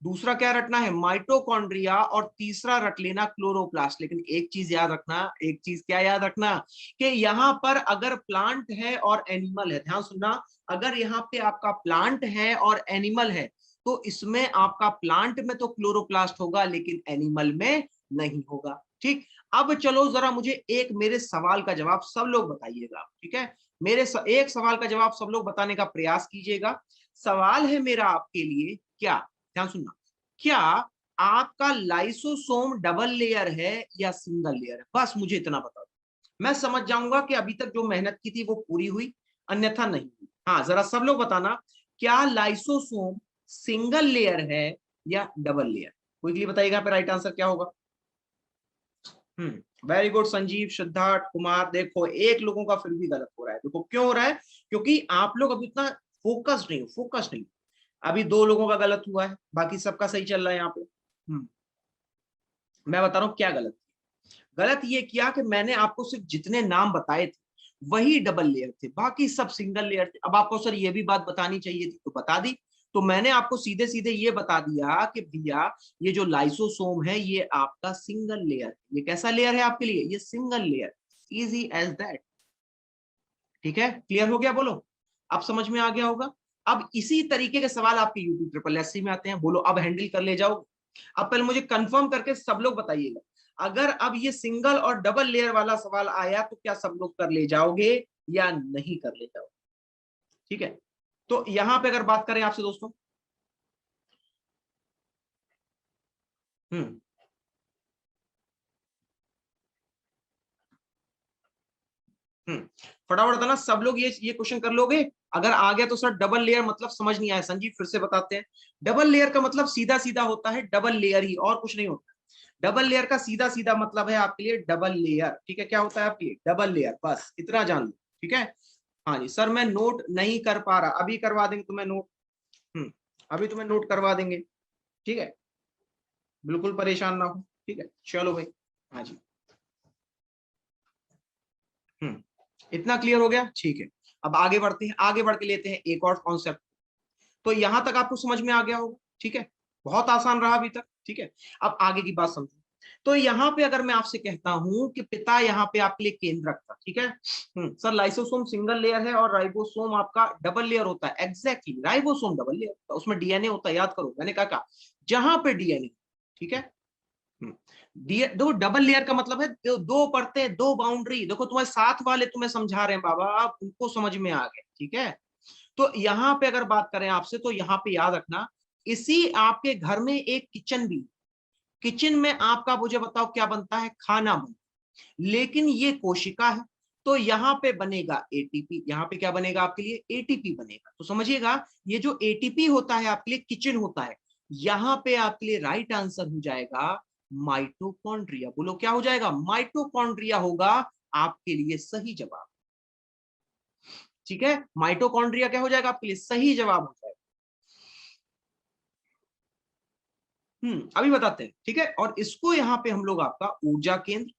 दूसरा क्या रटना है? माइटोकॉन्ड्रिया, और तीसरा रट लेना क्लोरोप्लास्ट। लेकिन एक चीज याद रखना, एक चीज क्या याद रखना, कि यहां पर अगर प्लांट है और एनिमल है, ध्यान सुनना, अगर यहाँ पे आपका प्लांट है और एनिमल है, तो इसमें आपका प्लांट में तो क्लोरोप्लास्ट होगा लेकिन एनिमल में नहीं होगा। ठीक, अब चलो जरा मुझे एक मेरे सवाल का जवाब सब लोग बताइएगा। ठीक है, एक सवाल का जवाब सब लोग बताने का प्रयास कीजिएगा। सवाल है मेरा आपके लिए, क्या, ध्यान सुनना, क्या आपका लाइसोसोम डबल लेयर है या सिंगल लेयर है? बस मुझे इतना बता दो, मैं समझ जाऊंगा कि अभी तक जो मेहनत की थी वो पूरी हुई, अन्यथा नहीं हुई। हाँ, जरा सब लोग बताना, क्या लाइसोसोम सिंगल लेयर है या डबल लेयर? क्विकली बताइएगा, पे राइट आंसर क्या होगा। Very good Sanjeev, Siddharth Kumar. देखो एक लोगों का फिर भी गलत हो रहा है, देखो क्यों हो रहा है, क्योंकि आप लोग अभी उतना फोकस नहीं। अभी 2 लोगों का गलत हुआ है, बाकी सबका सही चल रहा है यहाँ पे। मैं बता रहा हूँ क्या गलत ये किया कि मैंने आपको सिर्फ जितने नाम बताए थे वही डबल लेयर थे, बाकी सब सिंगल लेयर थे। अब आपको सर ये भी बात बतानी चाहिए थी, तो बता दी। तो मैंने आपको सीधे सीधे ये बता दिया कि भैया ये जो लाइसोसोम है ये आपका सिंगल लेयर है। ये कैसा लेयर है आपके लिए? ये single layer, easy as that. ठीक है, क्लियर हो गया, बोलो, अब समझ में आ गया होगा। अब इसी तरीके के सवाल आपके यूट्यूब ट्रिपल एससी में आते हैं, बोलो अब हैंडल कर ले जाओ। अब पहले मुझे कंफर्म करके सब लोग बताइएगा, अगर अब ये सिंगल और डबल लेयर वाला सवाल आया तो क्या सब लोग कर ले जाओगे या नहीं कर ले जाओगे? ठीक है, तो यहां पे अगर बात करें आपसे दोस्तों, हम्म फटाफट बताना सब लोग, ये क्वेश्चन कर लोगे? अगर आ गया तो सर डबल लेयर मतलब समझ नहीं आया, संजीव फिर से बताते हैं। डबल लेयर का मतलब सीधा सीधा होता है डबल लेयर ही, और कुछ नहीं होता। डबल लेयर का सीधा सीधा मतलब है आपके लिए डबल लेयर। ठीक है, क्या होता है आपके लिए? डबल लेयर, बस इतना जान लो। ठीक है, हाँ जी सर, मैं नोट नहीं कर पा रहा, अभी करवा देंगे तुम्हें नोट। अभी तुम्हें नोट करवा देंगे। ठीक है, बिल्कुल परेशान ना हो, ठीक है। चलो भाई, हाँ जी, इतना क्लियर हो गया, ठीक है। अब आगे बढ़ते हैं, आगे बढ़ के लेते हैं एक और कॉन्सेप्ट। तो यहां तक आपको समझ में आ गया होगा, ठीक है, बहुत आसान रहा अभी तक, ठीक है। अब आगे की बात समझो। तो यहाँ पे अगर मैं आपसे कहता हूं कि पिता यहाँ पे आपके लिए केंद्रक था, ठीक है। सर लाइसोसोम सिंगल लेयर है और राइबोसोम आपका डबल लेयर होता है। एग्जैक्टली, राइबोसोम डबल लेयर होता है, उसमें डीएनए होता है, याद करो मैंने क्या कहा, जहां पे डीएनए, ठीक है। देखो डबल लेयर का मतलब है दो परतें, दो बाउंड्री। देखो तुम्हारे साथ वाले तुम्हें समझा रहे हैं बाबा, आप उनको समझ में आ गए, ठीक है। तो यहाँ पे अगर बात करें आपसे, तो यहाँ पे याद रखना, इसी आपके घर में एक किचन भी, किचन में आपका मुझे बताओ क्या बनता है, खाना बनता है, लेकिन ये कोशिका है। तो यहाँ पे बनेगा एटीपी, यहाँ पे क्या बनेगा आपके लिए, एटीपी बनेगा। तो समझिएगा, ये जो एटीपी होता है आपके लिए किचन होता है, यहाँ पे आपके लिए राइट आंसर हो जाएगा माइटोकॉन्ड्रिया। बोलो क्या हो जाएगा, माइटोकॉन्ड्रिया होगा आपके लिए सही जवाब, ठीक है। माइटोकॉन्ड्रिया क्या हो जाएगा आपके लिए, सही जवाब हो जाएगा। अभी बताते हैं, ठीक है। और इसको यहाँ पे हम लोग आपका ऊर्जा केंद्र,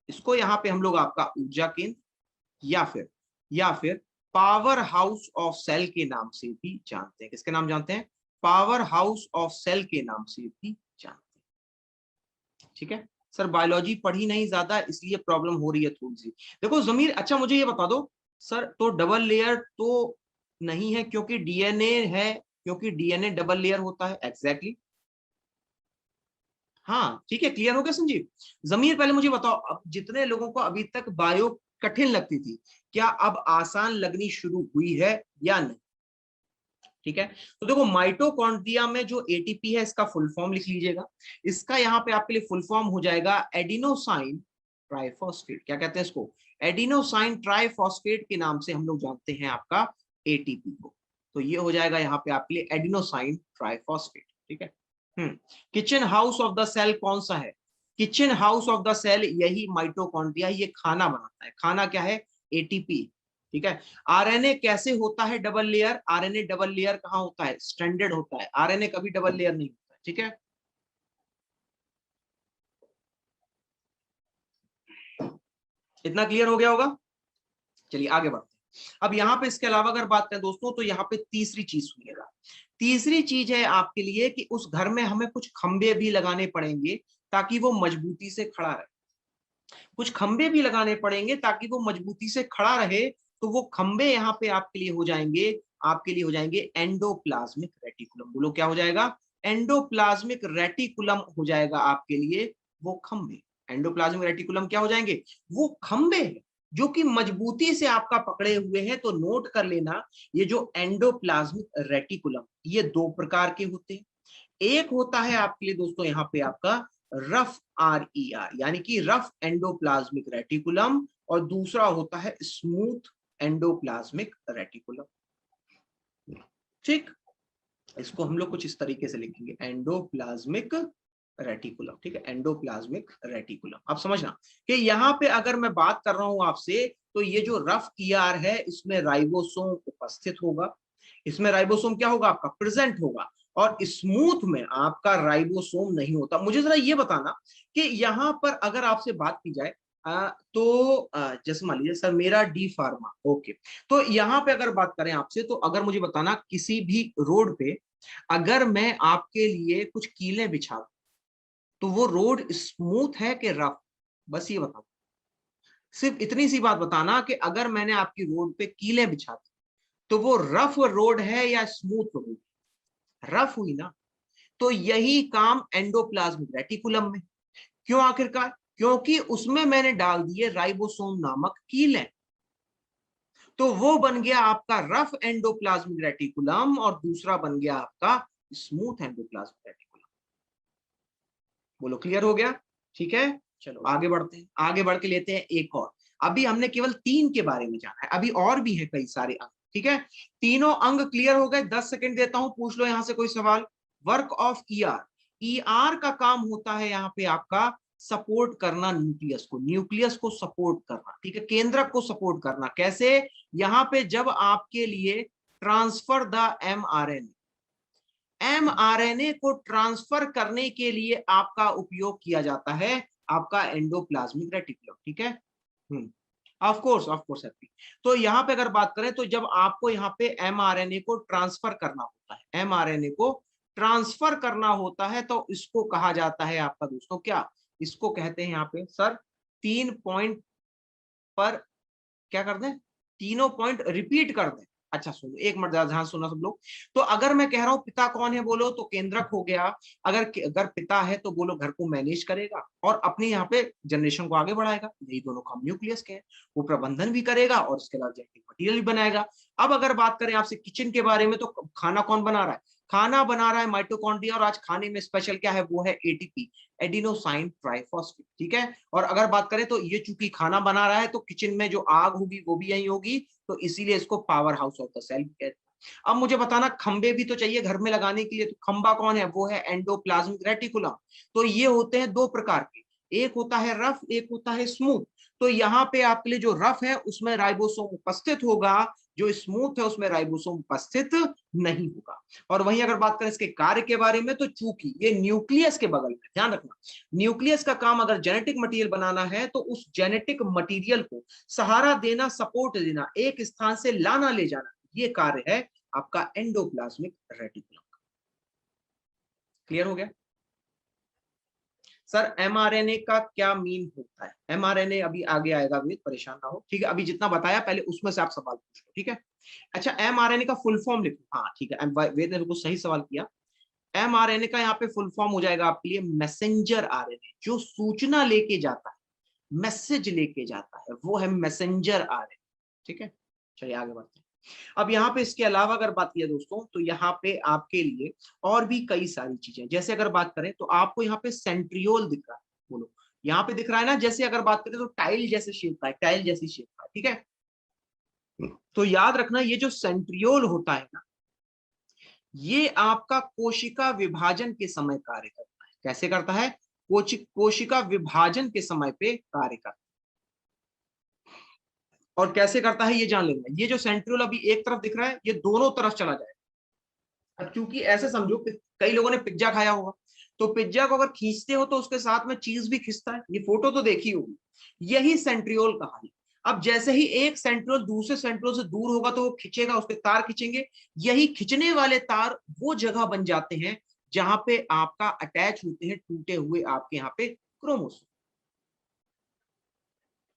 इसको यहाँ पे हम लोग आपका ऊर्जा केंद्र या फिर पावर हाउस ऑफ सेल के नाम से भी जानते हैं। किसके नाम जानते हैं, पावर हाउस ऑफ सेल के नाम से भी जानते हैं, ठीक है। सर बायोलॉजी पढ़ी नहीं ज्यादा, इसलिए प्रॉब्लम हो रही है थोड़ी सी। देखो जमीर, अच्छा मुझे ये बता दो सर, तो डबल लेयर तो नहीं है क्योंकि डीएनए है, क्योंकि डीएनए डबल लेयर होता है। एग्जैक्टली, हाँ ठीक है, क्लियर हो गया संजीव। जमीर पहले मुझे बताओ, अब जितने लोगों को अभी तक बायो कठिन लगती थी, क्या अब आसान लगनी शुरू हुई है या नहीं, ठीक है। तो देखो माइटोकॉन्ड्रिया में जो एटीपी है, इसका फुल फॉर्म लिख लीजिएगा। इसका यहाँ पे आपके लिए फुल फॉर्म हो जाएगा एडिनोसाइन ट्राइफॉस्फेट। क्या कहते हैं इसको, एडिनोसाइन ट्राइफॉस्फेट के नाम से हम लोग जानते हैं आपका एटीपी को। तो ये हो जाएगा यहाँ पे आपके लिए एडिनोसाइन ट्राइफॉस्फेट, ठीक है। Kitchen house of the cell कौन सा है, kitchen house of the cell यही माइटोकॉन्ड्रिया, ये खाना बनाता है। खाना क्या है, एटीपी, ठीक है। आरएनए कैसे होता है double layer, RNA double layer कहाँ होता है, स्ट्रैंडेड होता है। आरएनए कभी डबल लेयर नहीं होता है, ठीक है। इतना क्लियर हो गया होगा, चलिए आगे बढ़ते हैं। अब यहाँ पे इसके अलावा अगर बात करें दोस्तों, तो यहाँ पे तीसरी चीज सुनिएगा। तीसरी चीज है आपके लिए कि उस घर में हमें कुछ खंबे भी लगाने पड़ेंगे ताकि वो मजबूती से खड़ा रहे। कुछ खंबे भी लगाने पड़ेंगे ताकि वो मजबूती से खड़ा रहे। तो वो खंबे यहाँ पे आपके लिए हो जाएंगे, आपके लिए हो जाएंगे एंडोप्लाज्मिक रेटिकुलम। बोलो क्या हो जाएगा, एंडोप्लाज्मिक रेटिकुलम हो जाएगा आपके लिए वो खंबे। एंडोप्लाज्मिक रेटिकुलम क्या हो जाएंगे, वो खंबे हैं जो कि मजबूती से आपका पकड़े हुए हैं। तो नोट कर लेना, ये जो एंडोप्लाज्मिक रेटिकुलम, ये दो प्रकार के होते हैं। एक होता है आपके लिए दोस्तों यहाँ पे आपका रफ RER, यानी कि रफ एंडोप्लाज्मिक रेटिकुलम, और दूसरा होता है स्मूथ एंडोप्लाज्मिक रेटिकुलम, ठीक। इसको हम लोग कुछ इस तरीके से लिखेंगे, एंडोप्लाज्मिक रेटिकुलम, ठीक है, एंडोप्लाज्मिक रेटिकुलम। अब समझना कि यहाँ पे अगर मैं बात कर रहा हूं आपसे, तो ये जो रफ ER है, इसमें राइबोसोम उपस्थित होगा। इसमें राइबोसोम क्या होगा आपका, प्रेजेंट होगा। और स्मूथ में आपका राइबोसोम नहीं होता। मुझे जरा ये बताना कि यहाँ पर अगर आपसे बात की जाए, जैसे मान लीजिए सर मेरा डी फार्मा, ओके। तो यहाँ पे अगर बात करें आपसे, तो अगर मुझे बताना किसी भी रोड पे अगर मैं आपके लिए कुछ कीलें बिछा, तो वो रोड स्मूथ है कि रफ, बस ये बताओ। सिर्फ इतनी सी बात बताना कि अगर मैंने आपकी रोड पे कीलें बिछा दी, तो वो रफ रोड है या स्मूथ रोड, रफ हुई ना। तो यही काम एंडोप्लाज्मिक रेटिकुलम में। क्यों आखिरकार, क्योंकि उसमें मैंने डाल दिए राइबोसोम नामक कीलें। तो वो बन गया आपका रफ एंडोप्लाज्मिक रेटिकुलम और दूसरा बन गया आपका स्मूथ एंडोप्लाज्मिक रेटिकुलम। बोलो क्लियर हो गया, ठीक है। चलो आगे बढ़ते हैं, आगे बढ़ के लेते हैं एक और। अभी हमने केवल 3 के बारे में जाना है, अभी और भी है कई सारे अंग, ठीक है। तीनों अंग क्लियर हो गए, 10 सेकंड देता हूं, पूछ लो यहां से कोई सवाल। वर्क ऑफ ER, ER का काम होता है यहाँ पे आपका सपोर्ट करना न्यूक्लियस को, न्यूक्लियस को सपोर्ट करना, ठीक है, केंद्रक को सपोर्ट करना। कैसे, यहाँ पे जब आपके लिए ट्रांसफर द mRNA, एमआरएनए को ट्रांसफर करने के लिए आपका उपयोग किया जाता है आपका एंडोप्लाज्मिक रेटिकुलम, ठीक है। Of course happy. तो यहाँ पे अगर बात करें तो जब आपको यहाँ पे एमआरएनए को ट्रांसफर करना होता है, एमआरएनए को ट्रांसफर करना होता है, तो इसको कहा जाता है आपका दोस्तों क्या, इसको कहते हैं यहाँ पे सर 3 पॉइंट पर क्या कर दें, तीनों पॉइंट रिपीट कर दें। अच्छा सुनो, एक मिनट ध्यान सुनना सब लोग। तो अगर मैं कह रहा हूं पिता कौन है बोलो तो केंद्रक हो गया। अगर पिता है तो बोलो घर को मैनेज करेगा और अपने यहाँ पे जनरेशन को आगे बढ़ाएगा, यही दोनों काम न्यूक्लियस के हैं। वो प्रबंधन भी करेगा और इसके अलावा जेनेटिक मटीरियल भी बनाएगा। अब अगर बात करें आपसे किचन के बारे में, तो खाना कौन बना रहा है, खाना बना रहा है माइटोकॉन्ड्रिया, और आज खाने में स्पेशल क्या है, वो है एटीपी, एडिनोसाइन ट्राइफॉस्फेट, ठीक है। और अगर बात करें तो ये चूंकि खाना बना रहा है तो किचन में जो आग होगी वो भी यही होगी, तो इसीलिए इसको powerhouse of the cell कहते हैं। अब मुझे बताना, खंबे भी तो चाहिए घर में लगाने के लिए, तो खंबा कौन है, वो है एंडोप्लाज्मिक रेटिकुलम। तो ये होते हैं दो प्रकार के, एक होता है रफ, एक होता है स्मूथ। तो यहाँ पे आपके लिए जो रफ है उसमें राइबोसोम उपस्थित होगा, जो स्मूथ है उसमें राइबोसोम उपस्थित नहीं होगा। और वहीं अगर बात करें इसके कार्य के बारे में, तो चूंकि ये न्यूक्लियस के बगल में, ध्यान रखना, न्यूक्लियस का काम अगर जेनेटिक मटेरियल बनाना है तो उस जेनेटिक मटेरियल को सहारा देना, सपोर्ट देना, एक स्थान से लाना ले जाना, ये कार्य है आपका एंडोप्लाज्मिक रेटिकुलम का। क्लियर हो गया सर? एमआरएनए का क्या मीन होता है, एमआरएनए अभी आगे आएगा, वेद परेशान ना हो, ठीक है। अभी जितना बताया पहले उसमें से आप सवाल पूछ लो, ठीक है। अच्छा, एमआरएनए का फुल फॉर्म लिखो, हाँ ठीक है, वेद ने बिल्कुल सही सवाल किया। एमआरएनए का यहाँ पे फुल फॉर्म हो जाएगा आपके लिए मैसेंजर आरएनए, जो सूचना लेके जाता है, मैसेज लेके जाता है, वो है मैसेंजर आरएनए, ठीक है। चलिए आगे बढ़ते हैं। अब यहाँ पे इसके अलावा अगर बात किया दोस्तों, तो यहाँ पे आपके लिए और भी कई सारी चीजें, जैसे अगर बात करें तो आपको यहाँ पे सेंट्रियोल दिख रहा है, बोलो यहाँ पे दिख रहा है ना, जैसे अगर बात करें तो टाइल जैसे शेप का है, टाइल जैसी शेप का है, ठीक है। तो याद रखना, ये जो सेंट्रियोल होता है ना, ये आपका कोशिका विभाजन के समय कार्य करता है। कैसे करता है, कोशिका विभाजन के समय पे कार्य करता है। और कैसे करता है ये जान लेना, ये जो सेंट्रियोल अभी एक तरफ दिख रहा है, ये दोनों तरफ चला जाएगा। अब क्योंकि ऐसे समझो, कई लोगों ने पिज्जा खाया होगा, तो पिज्जा को अगर खींचते हो तो उसके साथ में चीज भी खिंचता है, ये फोटो तो देखी होगी, यही सेंट्रियोल कहा है। अब जैसे ही एक सेंट्रियोल दूसरे सेंट्रियोल से दूर होगा तो वो खिंचेगा, उसके तार खिंचेंगे, यही खिंचने वाले तार वो जगह बन जाते हैं जहां पे आपका अटैच होते हैं टूटे हुए आपके यहाँ पे क्रोमोसोम।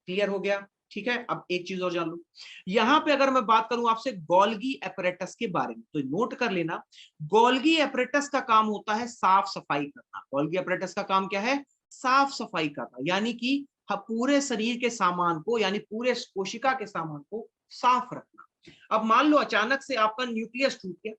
क्लियर हो गया, ठीक है। अब एक चीज और जान लो, यहां पे अगर मैं बात करूं आपसे गोल्गी एपरेटस के बारे में, तो नोट कर लेना, गोल्गी एपरेटस का काम होता है साफ सफाई करना। गोल्गी एपरेटस का काम क्या है, साफ सफाई करना, यानी कि पूरे शरीर के सामान को, यानी पूरे कोशिका के सामान को साफ रखना। अब मान लो अचानक से आपका न्यूक्लियस टूट गया,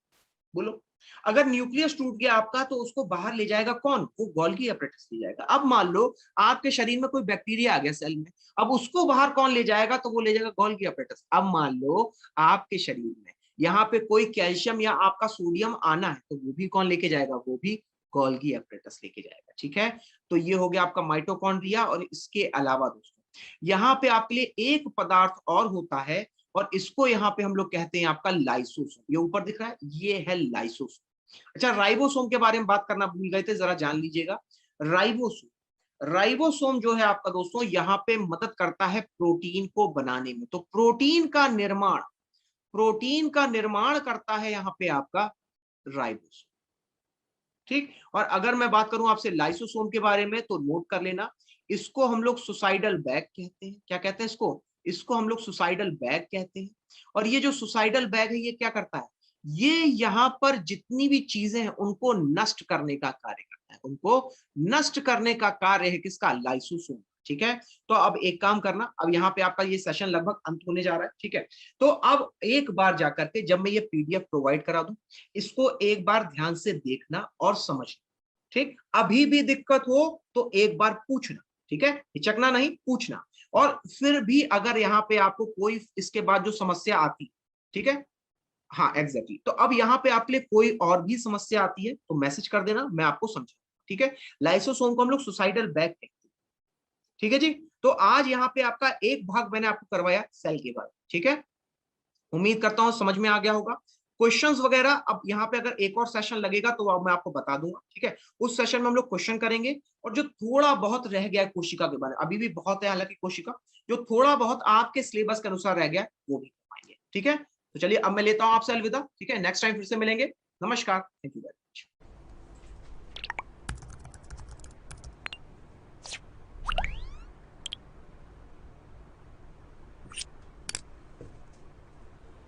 बोलो अगर न्यूक्लियस टूट गया आपका, तो उसको बाहर ले जाएगा कौन, वो गोल्गी एपरेटस ले जाएगा। अब मान लो आपके शरीर में कोई बैक्टीरिया आ गया सेल में, अब उसको बाहर कौन ले जाएगा, तो वो ले जाएगा गोल्गी एपरेटस। अब मान लो आपके शरीर में यहाँ पे कोई कैल्शियम या आपका सोडियम आना है, तो वो भी कौन लेके जाएगा, वो भी गोल्गी एपरेटस लेके जाएगा, ठीक है। तो ये हो गया आपका माइटोकॉन्ड्रिया। और इसके अलावा दोस्तों यहाँ पे आपके लिए एक पदार्थ और होता है, और इसको यहाँ पे हम लोग कहते हैं आपका लाइसोसोम। ये ऊपर दिख रहा है, ये है लाइसोसोम। अच्छा, राइबोसोम के बारे में बात करना भूल गए थे, जरा जान लीजिएगा। राइबोसोम, राइबोसोम जो है आपका दोस्तों यहाँ पे मदद करता है प्रोटीन को बनाने में। तो प्रोटीन का निर्माण करता है यहाँ पे आपका राइबोसोम, ठीक। और अगर मैं बात करूं आपसे लाइसोसोम के बारे में, तो नोट कर लेना, इसको हम लोग सुसाइडल बैग कहते हैं। क्या कहते हैं इसको, इसको हम लोग सुसाइडल बैग कहते हैं। और ये जो सुसाइडल बैग है, ये क्या करता है, ये यहाँ पर जितनी भी चीजें हैं उनको नष्ट करने का कार्य करता है, उनको नष्ट करने का कार्य है किसका, लाइसोसोम, ठीक है। तो अब एक काम करना, अब यहाँ पे आपका ये सेशन लगभग अंत होने जा रहा है, ठीक है। तो अब एक बार जाकर के जब मैं ये पीडीएफ प्रोवाइड करा दूं, इसको एक बार ध्यान से देखना और समझना, ठीक। अभी भी दिक्कत हो तो एक बार पूछना, ठीक है, हिचकना नहीं, पूछना। और फिर भी अगर यहाँ पे आपको कोई इसके बाद जो समस्या आती, ठीक है, हाँ एग्जैक्टली, तो अब यहाँ पे आपके लिए कोई और भी समस्या आती है तो मैसेज कर देना, मैं आपको समझा, ठीक है। लाइसोसोम को हम लोग सुसाइडल बैग कहते हैं, ठीक है जी। तो आज यहाँ पे आपका एक भाग मैंने आपको करवाया सेल के बारे में, ठीक है। उम्मीद करता हूं समझ में आ गया होगा। क्वेश्चंस वगैरह अब यहाँ पे अगर एक और सेशन लगेगा तो अब मैं आपको बता दूंगा, ठीक है। उस सेशन में हम लोग क्वेश्चन करेंगे, और जो थोड़ा बहुत रह गया है कोशिका के बारे में, अभी भी बहुत है हालांकि कोशिका, जो थोड़ा बहुत आपके सिलेबस के अनुसार रह गया वो भी करवाएंगे, ठीक है। तो चलिए अब मैं लेता हूँ आपसे अलविदा, ठीक है। नेक्स्ट टाइम फिर से मिलेंगे। नमस्कार, थैंक यू।